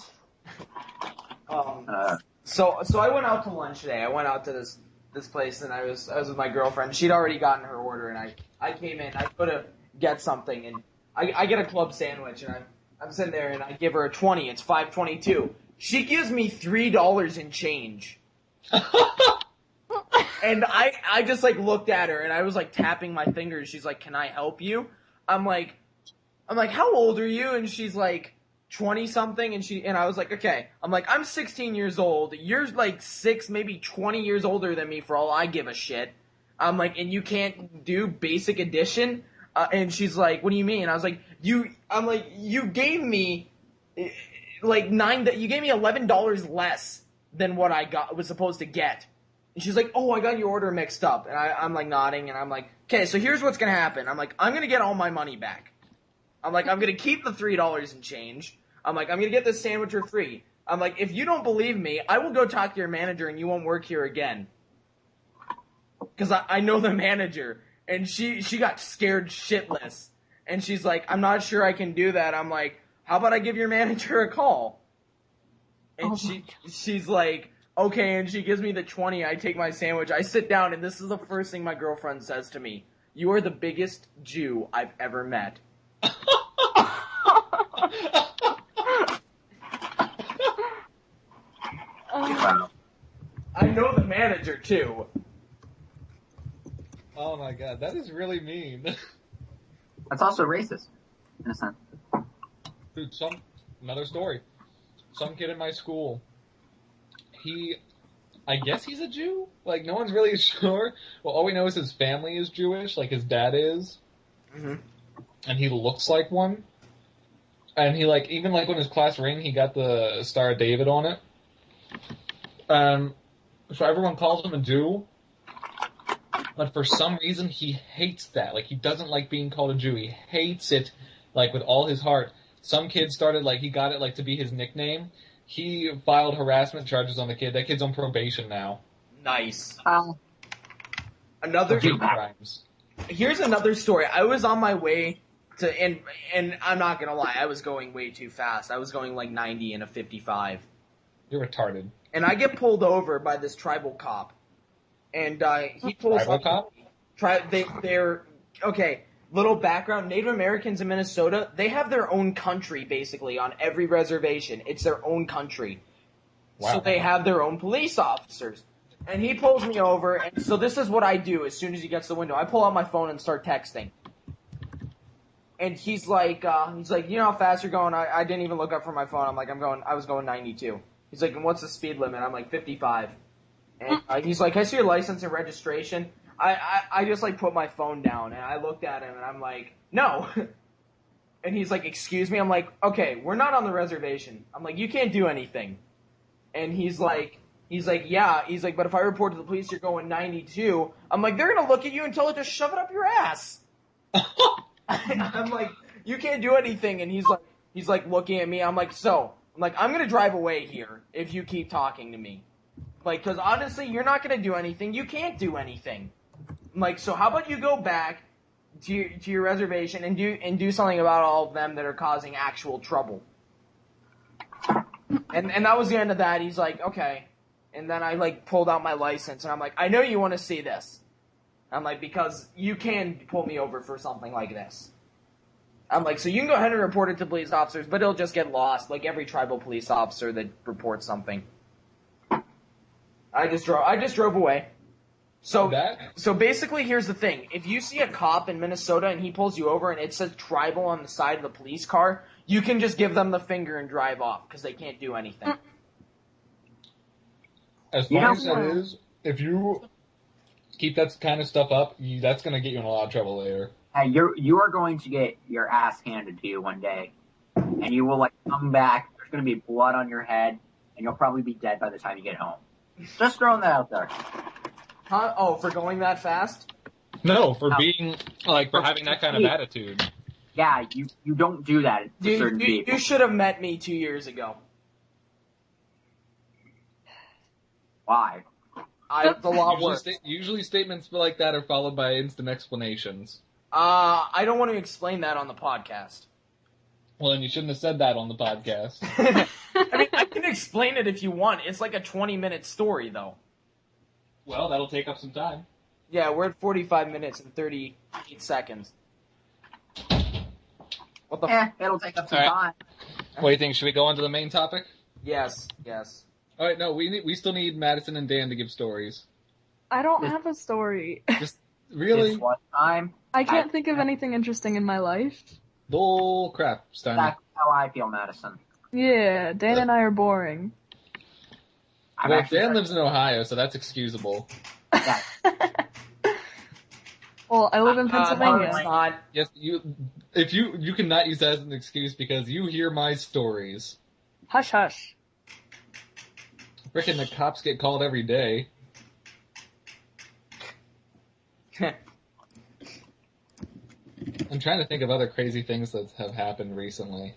So I went out to lunch today. I went out to this place, and I was with my girlfriend. She'd already gotten her order, and I came in. I go to get something, and I get a club sandwich, and I'm sitting there and I give her a 20. It's 5.22. She gives me $3 in change. And I just like looked at her and I was like tapping my fingers. She's like, "Can I help you?" I'm like, "How old are you?" And she's like, 20 something. And I was like, "Okay." I'm like, "I'm 16 years old. You're like 6, maybe 20 years older than me for all I give a shit." I'm like, "And you can't do basic addition?" And she's like, "What do you mean?" I was like, you gave me like you gave me $11 less than what I was supposed to get. And she's like, "Oh, I got your order mixed up." And I'm like nodding, and I'm like, "Okay, so here's what's gonna happen." I'm like, "I'm gonna get all my money back." I'm like, "I'm gonna keep the $3 in change." I'm like, "I'm gonna get this sandwich for free." I'm like, "If you don't believe me, I will go talk to your manager and you won't work here again." Because I know the manager. And she got scared shitless. And she's like, "I'm not sure I can do that." I'm like, "How about I give your manager a call?" And she's like, "Okay," and she gives me the 20. I take my sandwich. I sit down, and this is the first thing my girlfriend says to me. "You are the biggest Jew I've ever met." I know the manager, too. Oh my god, that is really mean. That's also racist, in a sense. Dude, another story. Some kid in my school, I guess he's a Jew? Like, no one's really sure. Well, all we know is his family is Jewish, like his dad is. Mm-hmm. And he looks like one. And he, like, even like on his class ring, he got the Star of David on it. So everyone calls him a Jew. But for some reason, he hates that. Like, he doesn't like being called a Jew. He hates it, like, with all his heart. Some kid started, like, he got it, like, to be his nickname. He filed harassment charges on the kid. That kid's on probation now. Nice. For hate crimes. Here's another story. I was on my way to, and I'm not gonna lie, I was going way too fast. I was going like 90 in a 55. You're retarded. And I get pulled over by this tribal cop. And he pulls Tribal cop? They're okay. Little background: Native Americans in Minnesota, they have their own country basically on every reservation. It's their own country, so they have their own police officers. And he pulls me over, and so this is what I do as soon as he gets to the window. I pull out my phone and start texting. And he's like, "You know how fast you're going?" I didn't even look up from my phone. I'm like, I was going 92. He's like, "And what's the speed limit?" I'm like, 55. And he's like, "I see your license and registration." I just like put my phone down and I looked at him and I'm like, "No." And he's like, "Excuse me?" I'm like, "Okay, we're not on the reservation." I'm like, "You can't do anything." And he's like, "Yeah." He's like, "But if I report to the police, you're going 92. I'm like, "They're going to look at you and tell it to shove it up your ass." I'm like, "You can't do anything." And he's like looking at me. I'm like, I'm going to drive away here if you keep talking to me. Like, because honestly, you're not going to do anything. You can't do anything. I'm like, so how about you go back to your reservation and do something about all of them that are causing actual trouble. And that was the end of that. He's like, "Okay." And then I like pulled out my license and I'm like, "I know you want to see this." I'm like, "Because you can pull me over for something like this." I'm like, "So you can go ahead and report it to police officers, but it'll just get lost, like every tribal police officer that reports something." I just drove away. So basically, here's the thing. If you see a cop in Minnesota and he pulls you over and it says tribal on the side of the police car, you can just give them the finger and drive off because they can't do anything. As funny as that is, if you keep that kind of stuff up, that's going to get you in a lot of trouble later. You are going to get your ass handed to you one day, and you will like come back. There's going to be blood on your head, and you'll probably be dead by the time you get home. Just throwing that out there. Huh? Oh, for going that fast? No, for being for having that kind of attitude. Yeah, you don't do that to certain people. You should have met me 2 years ago. Why? It's a lot worse. Usually statements like that are followed by instant explanations. I don't want to explain that on the podcast. Well, then you shouldn't have said that on the podcast. I mean, I can explain it if you want. It's like a 20-minute story, though. Well, that'll take up some time. Yeah, we're at 45 minutes and 38 seconds. What the it'll take up some time. What do you think? Should we go on to the main topic? Yes. All right, no, we still need Madison and Dan to give stories. I don't have a story. Just really This one time, I can't think of anything interesting in my life. bull crap, Steiny. that's how I feel, Madison. Yeah, Dan and I are boring. I'm Well, actually Dan lives in Ohio, so that's excusable. Yeah. Well, I live in No, Pennsylvania. it's not. Yes, you cannot use that as an excuse because you hear my stories. Hush, hush. Frickin' the cops get called every day. I'm trying to think of other crazy things that have happened recently.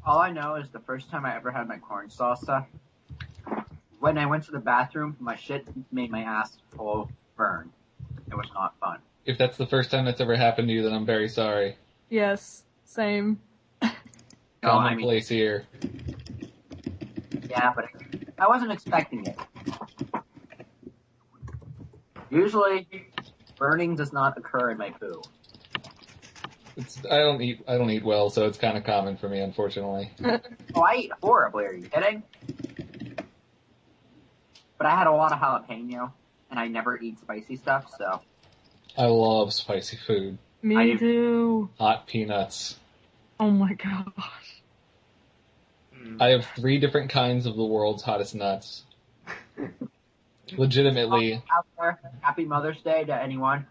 All I know is the first time I ever had my corn salsa, when I went to the bathroom, my shit made my asshole burn. It was not fun. If that's the first time that's ever happened to you, then I'm very sorry. Yes, same. Commonplace here. Yeah, but I wasn't expecting it. Usually, burning does not occur in my poo. I don't eat well, so it's kind of common for me, unfortunately. Oh, I eat horribly. Are you kidding? But I had a lot of jalapeno, and I never eat spicy stuff, so. I love spicy food. Me too. Hot peanuts. Oh my gosh. I have 3 different kinds of the world's hottest nuts. Legitimately. Out there, happy Mother's Day to anyone.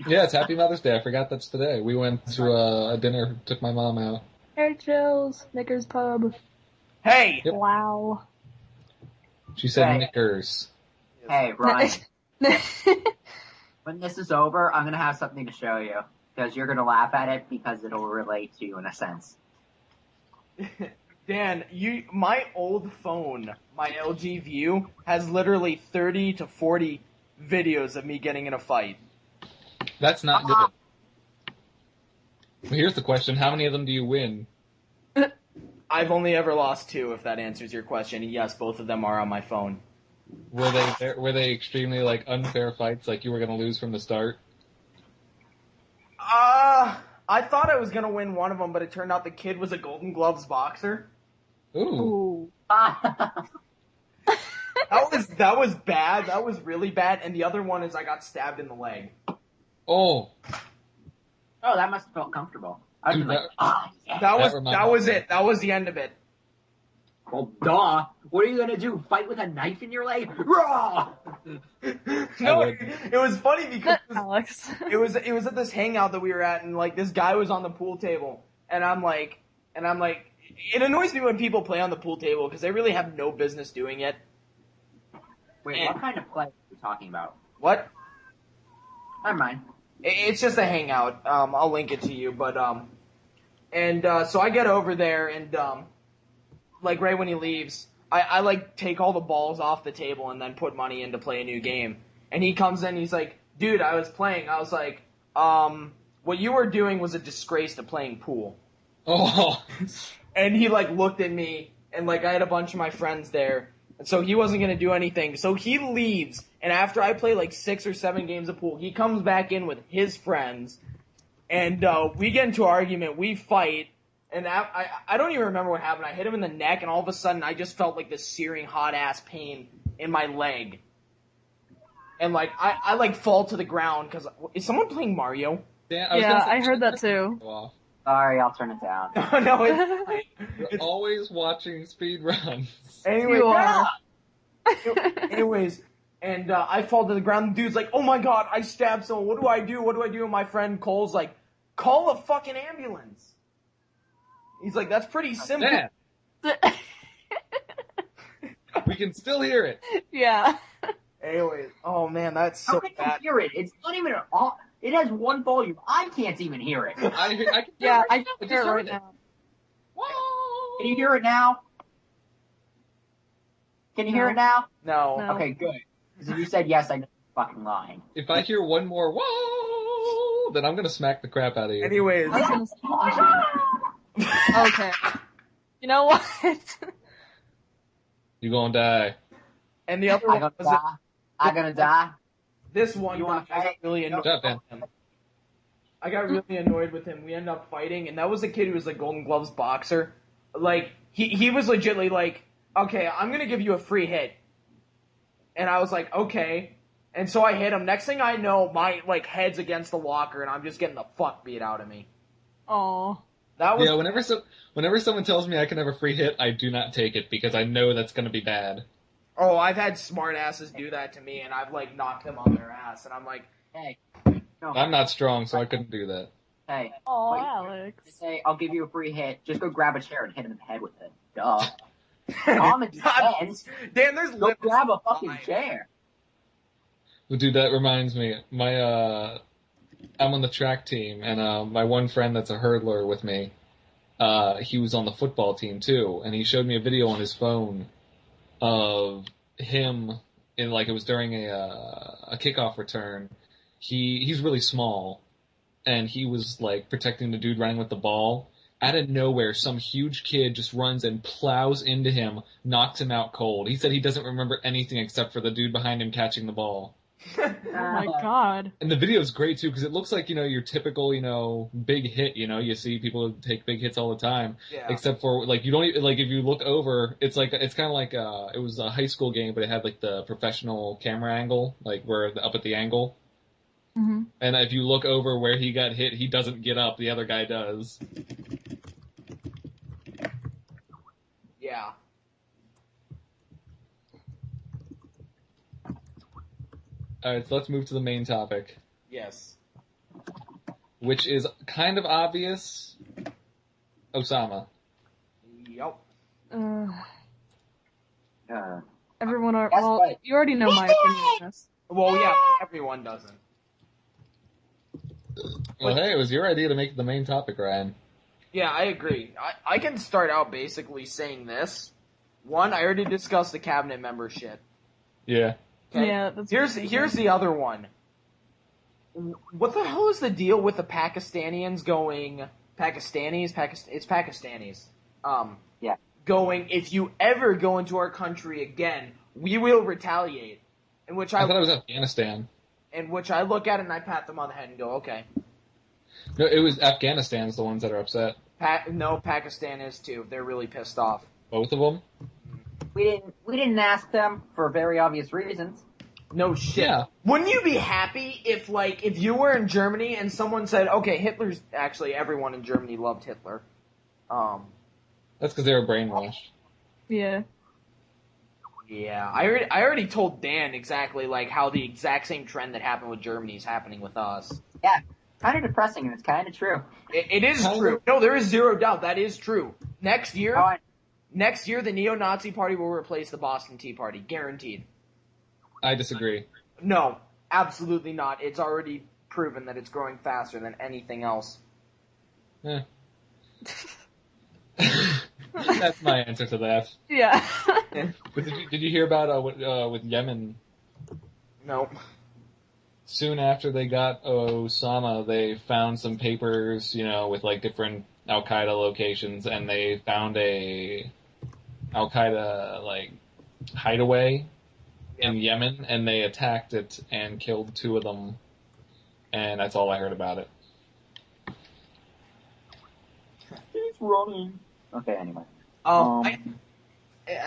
Yeah, it's Happy Mother's Day. I forgot that's today. We went to a dinner, took my mom out. Air chills, Knickers Pub. Hey! Yep. Wow. She said Hey. Knickers. Hey, Ryan. When this is over, I'm gonna have something to show you. Because you're gonna laugh at it because it'll relate to you in a sense. Dan, my old phone, my LG View, has literally 30 to 40 videos of me getting in a fight. That's not good. Well, here's the question. How many of them do you win? I've only ever lost 2, if that answers your question. Yes, both of them are on my phone. Were they extremely, like, unfair fights, like you were going to lose from the start? I thought I was gonna win one of them, but it turned out the kid was a Golden Gloves boxer. Ooh. Ooh. That was bad. That was really bad. And the other one is I got stabbed in the leg. Oh. Oh, that must have felt comfortable. I was Dude, like, yeah. That was it. That was the end of it. Well, duh. What are you gonna do? Fight with a knife in your leg? Raw! No, it was funny because Alex. it was at this hangout that we were at, and like this guy was on the pool table, and I'm like, it annoys me when people play on the pool table because they really have no business doing it. Wait, what kind of play are you talking about? What? Never mind. It's just a hangout. I'll link it to you, but so I get over there, and like right when he leaves, I like take all the balls off the table and then put money in to play a new game. And he comes in, he's like, dude, I was playing. I was like, what you were doing was a disgrace to playing pool. Oh. And he like looked at me, and like I had a bunch of my friends there, and so he wasn't gonna do anything. So he leaves, and after I play like 6 or 7 games of pool, he comes back in with his friends, and we get into an argument, we fight, and I don't even remember what happened. I hit him in the neck, and all of a sudden I just felt like this searing hot ass pain in my leg. And like I like fall to the ground because is someone playing Mario? Dan, I heard that too. Off. Sorry, I'll turn it down. No, it's fine. You're always watching speed runs. Anyway, You are. anyways, and I fall to the ground. The dude's like, "Oh my god, I stabbed someone. What do I do? What do I do?" And my friend Cole's like, "Call a fucking ambulance." He's like, "That's pretty simple." Dan, we can still hear it. Yeah. Anyways, oh man, that's How so can you bad. hear it? It's not even off. It has one volume. I can't even hear it. I can hear Yeah, I it. can just hear it heard right now. Whoa. Can you hear it now? Can you hear No. it now? No. No. Okay, good. Because if you said yes, I know you're fucking lying. If I hear one more whoa, then I'm gonna smack the crap out of you. Anyways, I was gonna okay. You know what? You gonna die. and the other I'm one gonna was die. I'm gonna die. This one You guy, wanna I got fight? really annoyed Shut up, with him. I got really annoyed with him. We ended up fighting, and that was a kid who was like Golden Gloves boxer. Like, he was legitimately like, okay, I'm gonna give you a free hit. And I was like, okay. And so I hit him. Next thing I know, my, like, head's against the locker, and I'm just getting the fuck beat out of me. Aw. That was... Yeah, whenever someone tells me I can have a free hit, I do not take it because I know that's going to be bad. Oh, I've had smart asses do that to me, and I've, like, knocked them on their ass, and I'm like, Hey. No. I'm not strong, so I couldn't do that. Hey. Aw, Wait, Alex. Say, I'll give you a free hit. Just go grab a chair and hit him in the head with it. Duh. Common sense. Dan, there's Go limits grab a to fucking life. chair. Well, dude, that reminds me. I'm on the track team, and my one friend that's a hurdler with me, he was on the football team too, and he showed me a video on his phone of him in, like, it was during a kickoff return. He's really small, and he was like protecting the dude running with the ball. Out of nowhere, some huge kid just runs and plows into him, knocks him out cold. He said he doesn't remember anything except for the dude behind him catching the ball. Oh my god. And the video's great too, because it looks like, your typical, big hit, you see people take big hits all the time. Yeah. Except for, like, you don't even, like, if you look over, it's kind of like, it was a high school game, but it had, like, the professional camera angle, like, where up at the angle. Mm-hmm. And if you look over where he got hit, he doesn't get up, the other guy does. Yeah. Alright, so let's move to the main topic, Yes. which is kind of obvious. Osama. Yep. Everyone are, That's well, right. you already know my opinion on this. Well, yeah, everyone doesn't. Well, hey, it was your idea to make it the main topic, Ryan. Yeah, I agree. I can start out basically saying this. One, I already discussed the cabinet membership. Yeah. Okay? Yeah, that's Here's the other one. What the hell is the deal with the Pakistanians going... Pakistanis? It's Pakistanis. Yeah. Going, if you ever go into our country again, we will retaliate. In which I thought it was Afghanistan. In which I look at it and I pat them on the head and go, okay. No, it was Afghanistan's the ones that are upset. No, Pakistan is too. They're really pissed off. Both of them? We didn't ask them for very obvious reasons. No shit. Yeah. Wouldn't you be happy if you were in Germany and someone said, okay, Hitler's... Actually, everyone in Germany loved Hitler. That's because they were brainwashed. Yeah. Yeah, I already told Dan exactly, like, how the exact same trend that happened with Germany is happening with us. Yeah. Kind of depressing, and it's kind of true. It is Kind true. of. No, there is zero doubt. That is true. Next year, Oh, the neo-Nazi party will replace the Boston Tea Party. Guaranteed. I disagree. No, absolutely not. It's already proven that it's growing faster than anything else. Eh. That's my answer to that. Yeah. But did you hear about with Yemen? No. Soon after they got Osama, they found some papers, with like different Al Qaeda locations, and they found a Al Qaeda like hideaway in Yemen, and they attacked it and killed 2 of them, and that's all I heard about it. he's running. Okay, anyway. I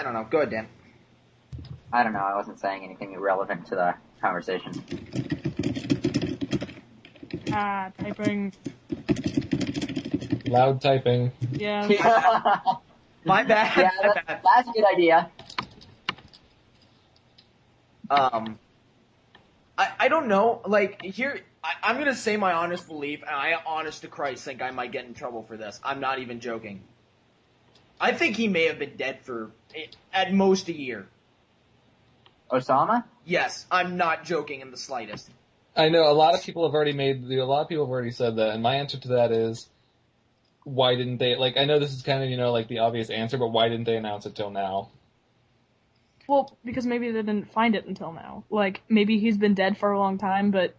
don't know. Go ahead, Dan. I don't know. I wasn't saying anything irrelevant to the conversation. Typing. Loud typing. Yeah. My bad. Yeah, My bad. that's a good idea. I don't know. Like, here, I'm gonna say my honest belief, and I, honest to Christ, think I might get in trouble for this. I'm not even joking. I think he may have been dead for, at most, a year. Osama? Yes, I'm not joking in the slightest. I know a lot of people have already said that, and my answer to that is, why didn't they, like, I know this is kind of, like the obvious answer, but why didn't they announce it till now? Well, because maybe they didn't find it until now. Like, maybe he's been dead for a long time, but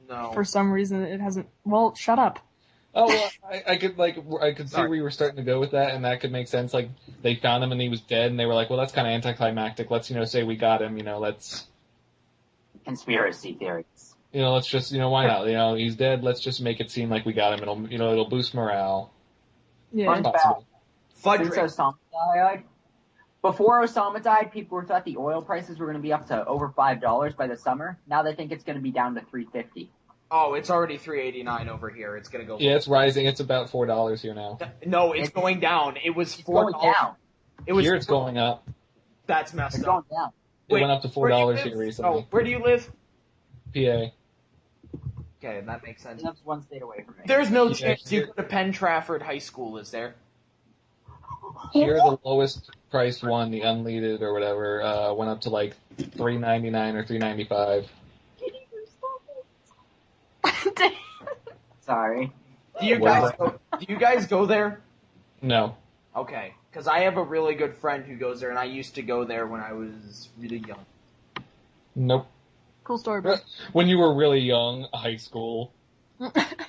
No. for some reason it hasn't. Well, shut up. Oh, well, I could see where you were starting to go with that, and that could make sense. Like, they found him and he was dead, and they were like, well, that's kind of anticlimactic. Let's, say we got him, let's... Conspiracy theories. Let's just, why not? He's dead. Let's just make it seem like we got him. It'll boost morale. Yeah. Possible. Since Osama died, before Osama died, people thought the oil prices were going to be up to over $5 by the summer. Now they think it's going to be down to $3.50. Oh, it's already $3.89 over here. It's going to go. Yeah, it's rising. It's about $4 here now. No, it's going down. It was $4. Going down. Here it's going up. That's messed It's up. going down. It went up to $4 here recently. Oh, where do you live? PA. Okay, that makes sense. That's one state away from me. There's no chance you go to Penn Trafford High School, is there? Here, the lowest priced one, the unleaded or whatever, went up to like $3.99 or $3.95. Sorry. Do you guys go there? No. Okay, because I have a really good friend who goes there, and I used to go there when I was really young. Nope. Cool story, bro. When you were really young, high school.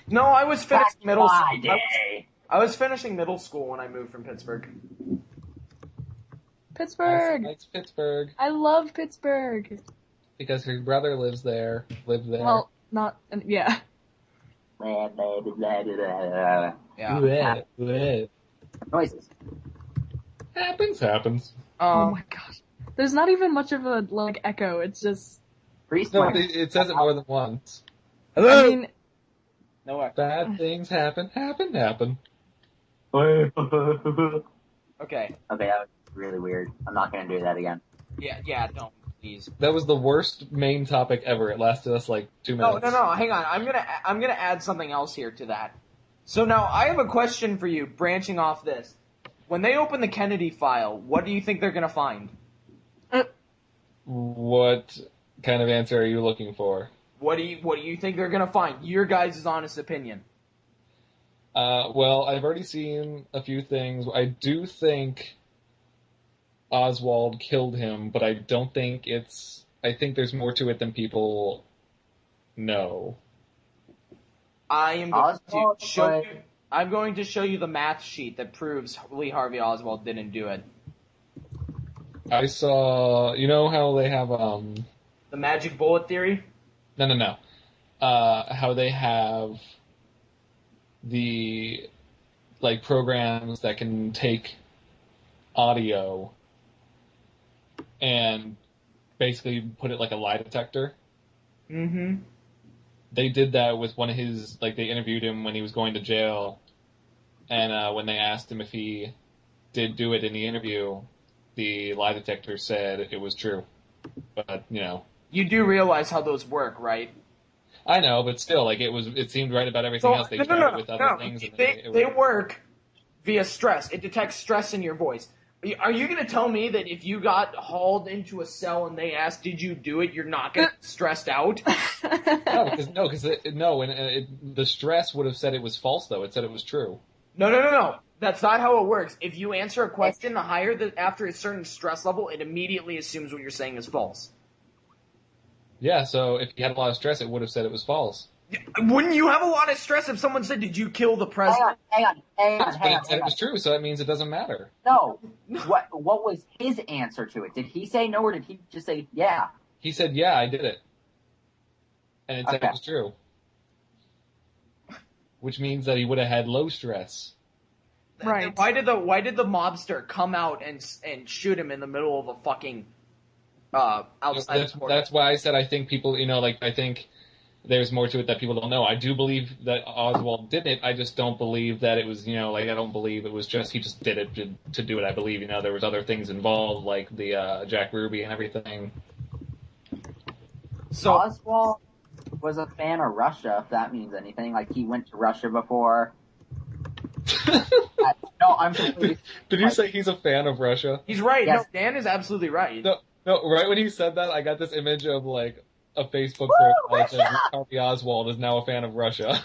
No, I was finishing middle school. Day. I was finishing middle school when I moved from Pittsburgh. Pittsburgh. It's Pittsburgh. I love Pittsburgh. Because his brother lived there. Well, not, yeah. Blah, blah, blah, blah, blah. Yeah. Noises. Happens. Oh my gosh. There's not even much of a, echo. It's just... Priest No, might- it says it more than once. Hello? I mean, No way. Bad things happen. Okay. Okay, that was really weird. I'm not gonna do that again. Yeah, don't, please. That was the worst main topic ever. It lasted us like 2 No, minutes. hang on. I'm gonna add something else here to that. So now, I have a question for you, branching off this. When they open the Kennedy file, what do you think they're gonna find? What kind of answer are you looking for? What do you think they're gonna find? Your guys' honest opinion. Well, I've already seen a few things. I do think Oswald killed him, but I don't think I think there's more to it than people know. I'm going to show you the math sheet that proves Lee Harvey Oswald didn't do it. I saw, how they have, The magic bullet theory? No. How they have the, programs that can take audio and basically put it like a lie detector. Mm-hmm. They did that with one of his, they interviewed him when he was going to jail, and when they asked him if he did do it in the interview, the lie detector said it was true. But, You do realize how those work, right? I know, but still, it seemed right about everything else. They tried it with other things. And They work via stress. It detects stress in your voice. Are you going to tell me that if you got hauled into a cell and they asked, did you do it, you're not going to get stressed out? No, because the stress would have said it was false, though. It said it was true. No. That's not how it works. If you answer a question after a certain stress level, it immediately assumes what you're saying is false. Yeah, so if you had a lot of stress, it would have said it was false. Wouldn't you have a lot of stress if someone said, did you kill the president? Hang on. But it said it was true, so that means it doesn't matter. No. What was his answer to it? Did he say no, or did he just say yeah? He said, yeah, I did it. And it said it was true. Which means that he would have had low stress. right. Why did the mobster come out and shoot him in the middle of a fucking outside? That's why I said I think people, I think there's more to it that people don't know. I do believe that Oswald did it. I just don't believe that it was, I don't believe it was just, he just did it to do it. I believe, there was other things involved, like the Jack Ruby and everything. So Oswald was a fan of Russia, if that means anything. He went to Russia before. No, I'm completely... Did you say he's a fan of Russia? he's right. Yes. No, Dan is absolutely right. No, right when he said that, I got this image of, a Facebook profile that says Harvey Oswald is now a fan of Russia.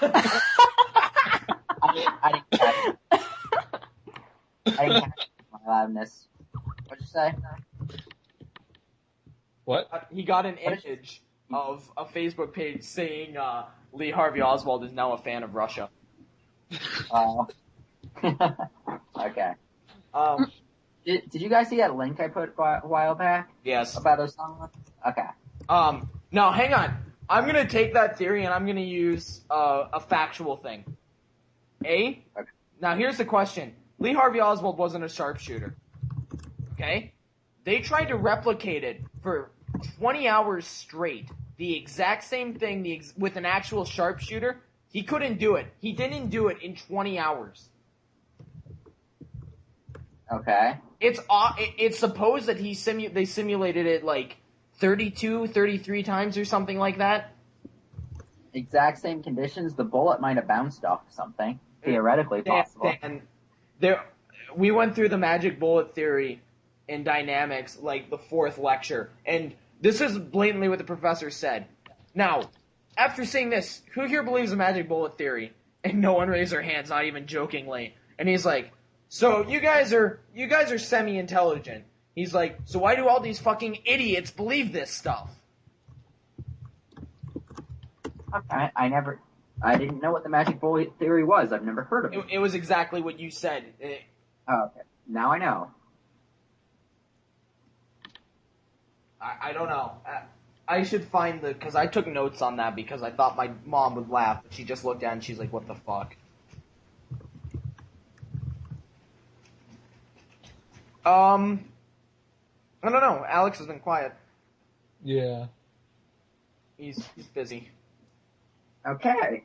I didn't catch it. I didn't catch my loudness. What'd you say? What? He got an image of a Facebook page saying Lee Harvey Oswald is now a fan of Russia. Oh. Okay. Um, Did you guys see that link I put a while back yes. about Osama? Okay. Now hang on. I'm gonna take that theory and I'm gonna use a factual thing. Okay. Now here's the question. Lee Harvey Oswald wasn't a sharpshooter. Okay? They tried to replicate it for 20 hours straight. The exact same thing with an actual sharpshooter. He couldn't do it. He didn't do it in 20 hours. Okay. It's supposed that they simulated it like 32, 33 times or something like that. Exact same conditions. The bullet might have bounced off something. Theoretically possible. And we went through the magic bullet theory in dynamics, like the 4th lecture, and this is blatantly what the professor said. Now, after seeing this, who here believes the magic bullet theory? And no one raised their hands, not even jokingly. And he's like, so you guys are semi-intelligent. He's like, so why do all these fucking idiots believe this stuff? Okay, I didn't know what the magic bullet theory was. I've never heard of it. It was exactly what you said. Oh, okay. Now I know. I don't know. I should find because I took notes on that because I thought my mom would laugh, but she just looked at it and she's like, what the fuck? I don't know. Alex has been quiet. Yeah. He's busy. Okay.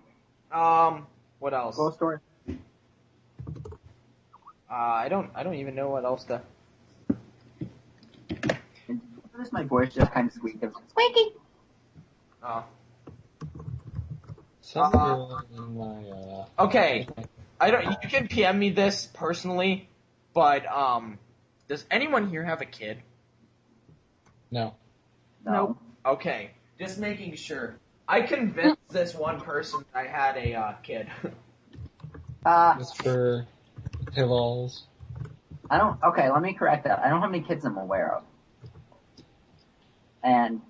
What else? Full story. I don't even know what else to. Notice my voice just kind of squeaked. It was squeaky. Something in my, Okay. You can PM me this personally, but, does anyone here have a kid? No. Nope. Okay. Just making sure. I convinced this one person that I had a, kid. Just for Hival's. Okay, let me correct that. I don't have any kids I'm aware of. And,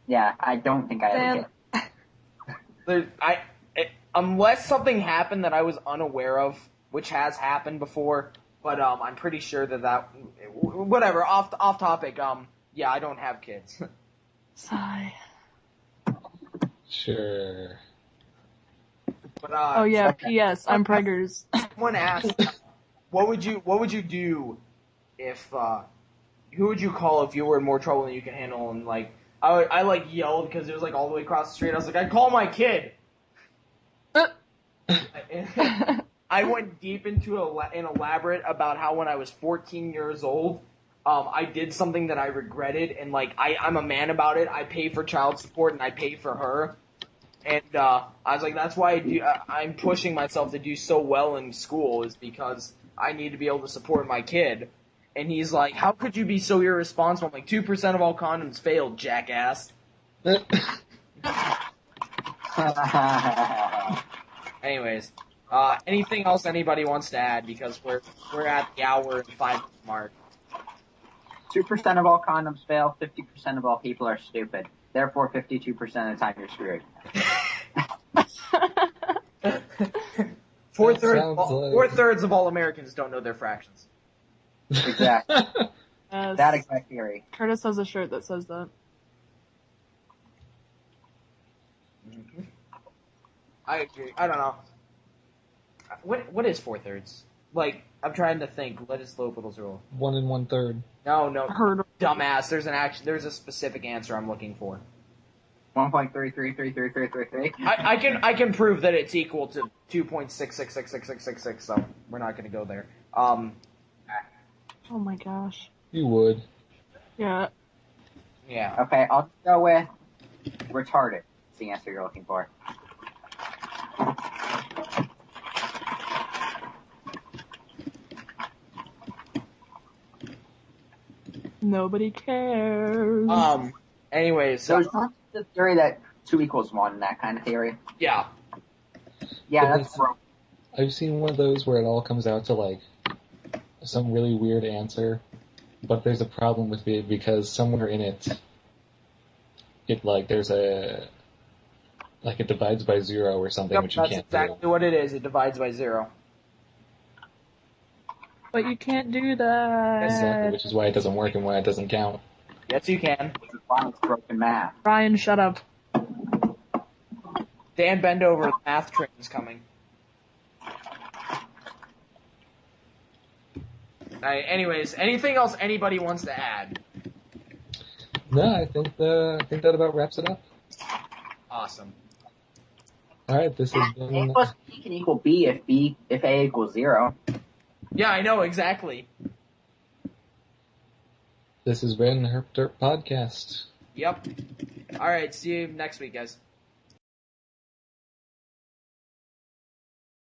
yeah, I don't think I have a kid. Unless something happened that I was unaware of, which has happened before, but I'm pretty sure that whatever, off topic, yeah, I don't have kids. Sigh. Sure. But, Oh yeah, P.S. I'm preggers. Someone asked, what would you do if, who would you call if you were in more trouble than you can handle? And like, I like yelled because it was like all the way across the street. I was like, I'd call my kid. I went deep into an elaborate about how when I was 14 years old, I did something that I regretted, and like I'm a man about it. I pay for child support and I pay for her, and I was like, that's why I'm pushing myself to do so well in school is because I need to be able to support my kid. And he's like, how could you be so irresponsible? I'm like, 2% of all condoms failed, jackass. Anyways, anything else anybody wants to add? Because we're at the hour and 5 mark. 2% of all condoms fail, 50% of all people are stupid. Therefore, 52% of the time you're screwed. Four-thirds of all Americans don't know their fractions. Exactly. Yes. That exact theory. Curtis has a shirt that says that. Mm-hmm. I agree. I don't know. What is 4/3? Like, I'm trying to think. What is L'Hopital's rule? 1 1/3. No, Heard of dumbass. There's a specific answer I'm looking for. 1.33333333. I can prove that it's equal to 2.66666666. So we're not going to go there. Oh my gosh. You would. Yeah. Yeah. Okay, I'll just go with retarded. That's the answer you're looking for. Nobody cares. Anyways, So it's not the theory that 2 equals 1, that kind of theory. yeah. Yeah, But that's wrong. I've seen one of those where it all comes out to like some really weird answer, but there's a problem with it because somewhere in it like there's it divides by 0 or something, Yep, which you that's can't exactly do. what it is. It divides by 0. But you can't do that. Exactly, which is why it doesn't work and why it doesn't count. Yes, you can. Which is why it's broken math. Ryan, shut up. Dan, bend over. The math train's coming. Alright, anyways, anything else anybody wants to add? No, I think that about wraps it up. Awesome. All right, this has A been. plus B can equal B if A equals 0. Yeah, I know, exactly. This has been Herp Derp Podcast. Yep. Alright, see you next week, guys.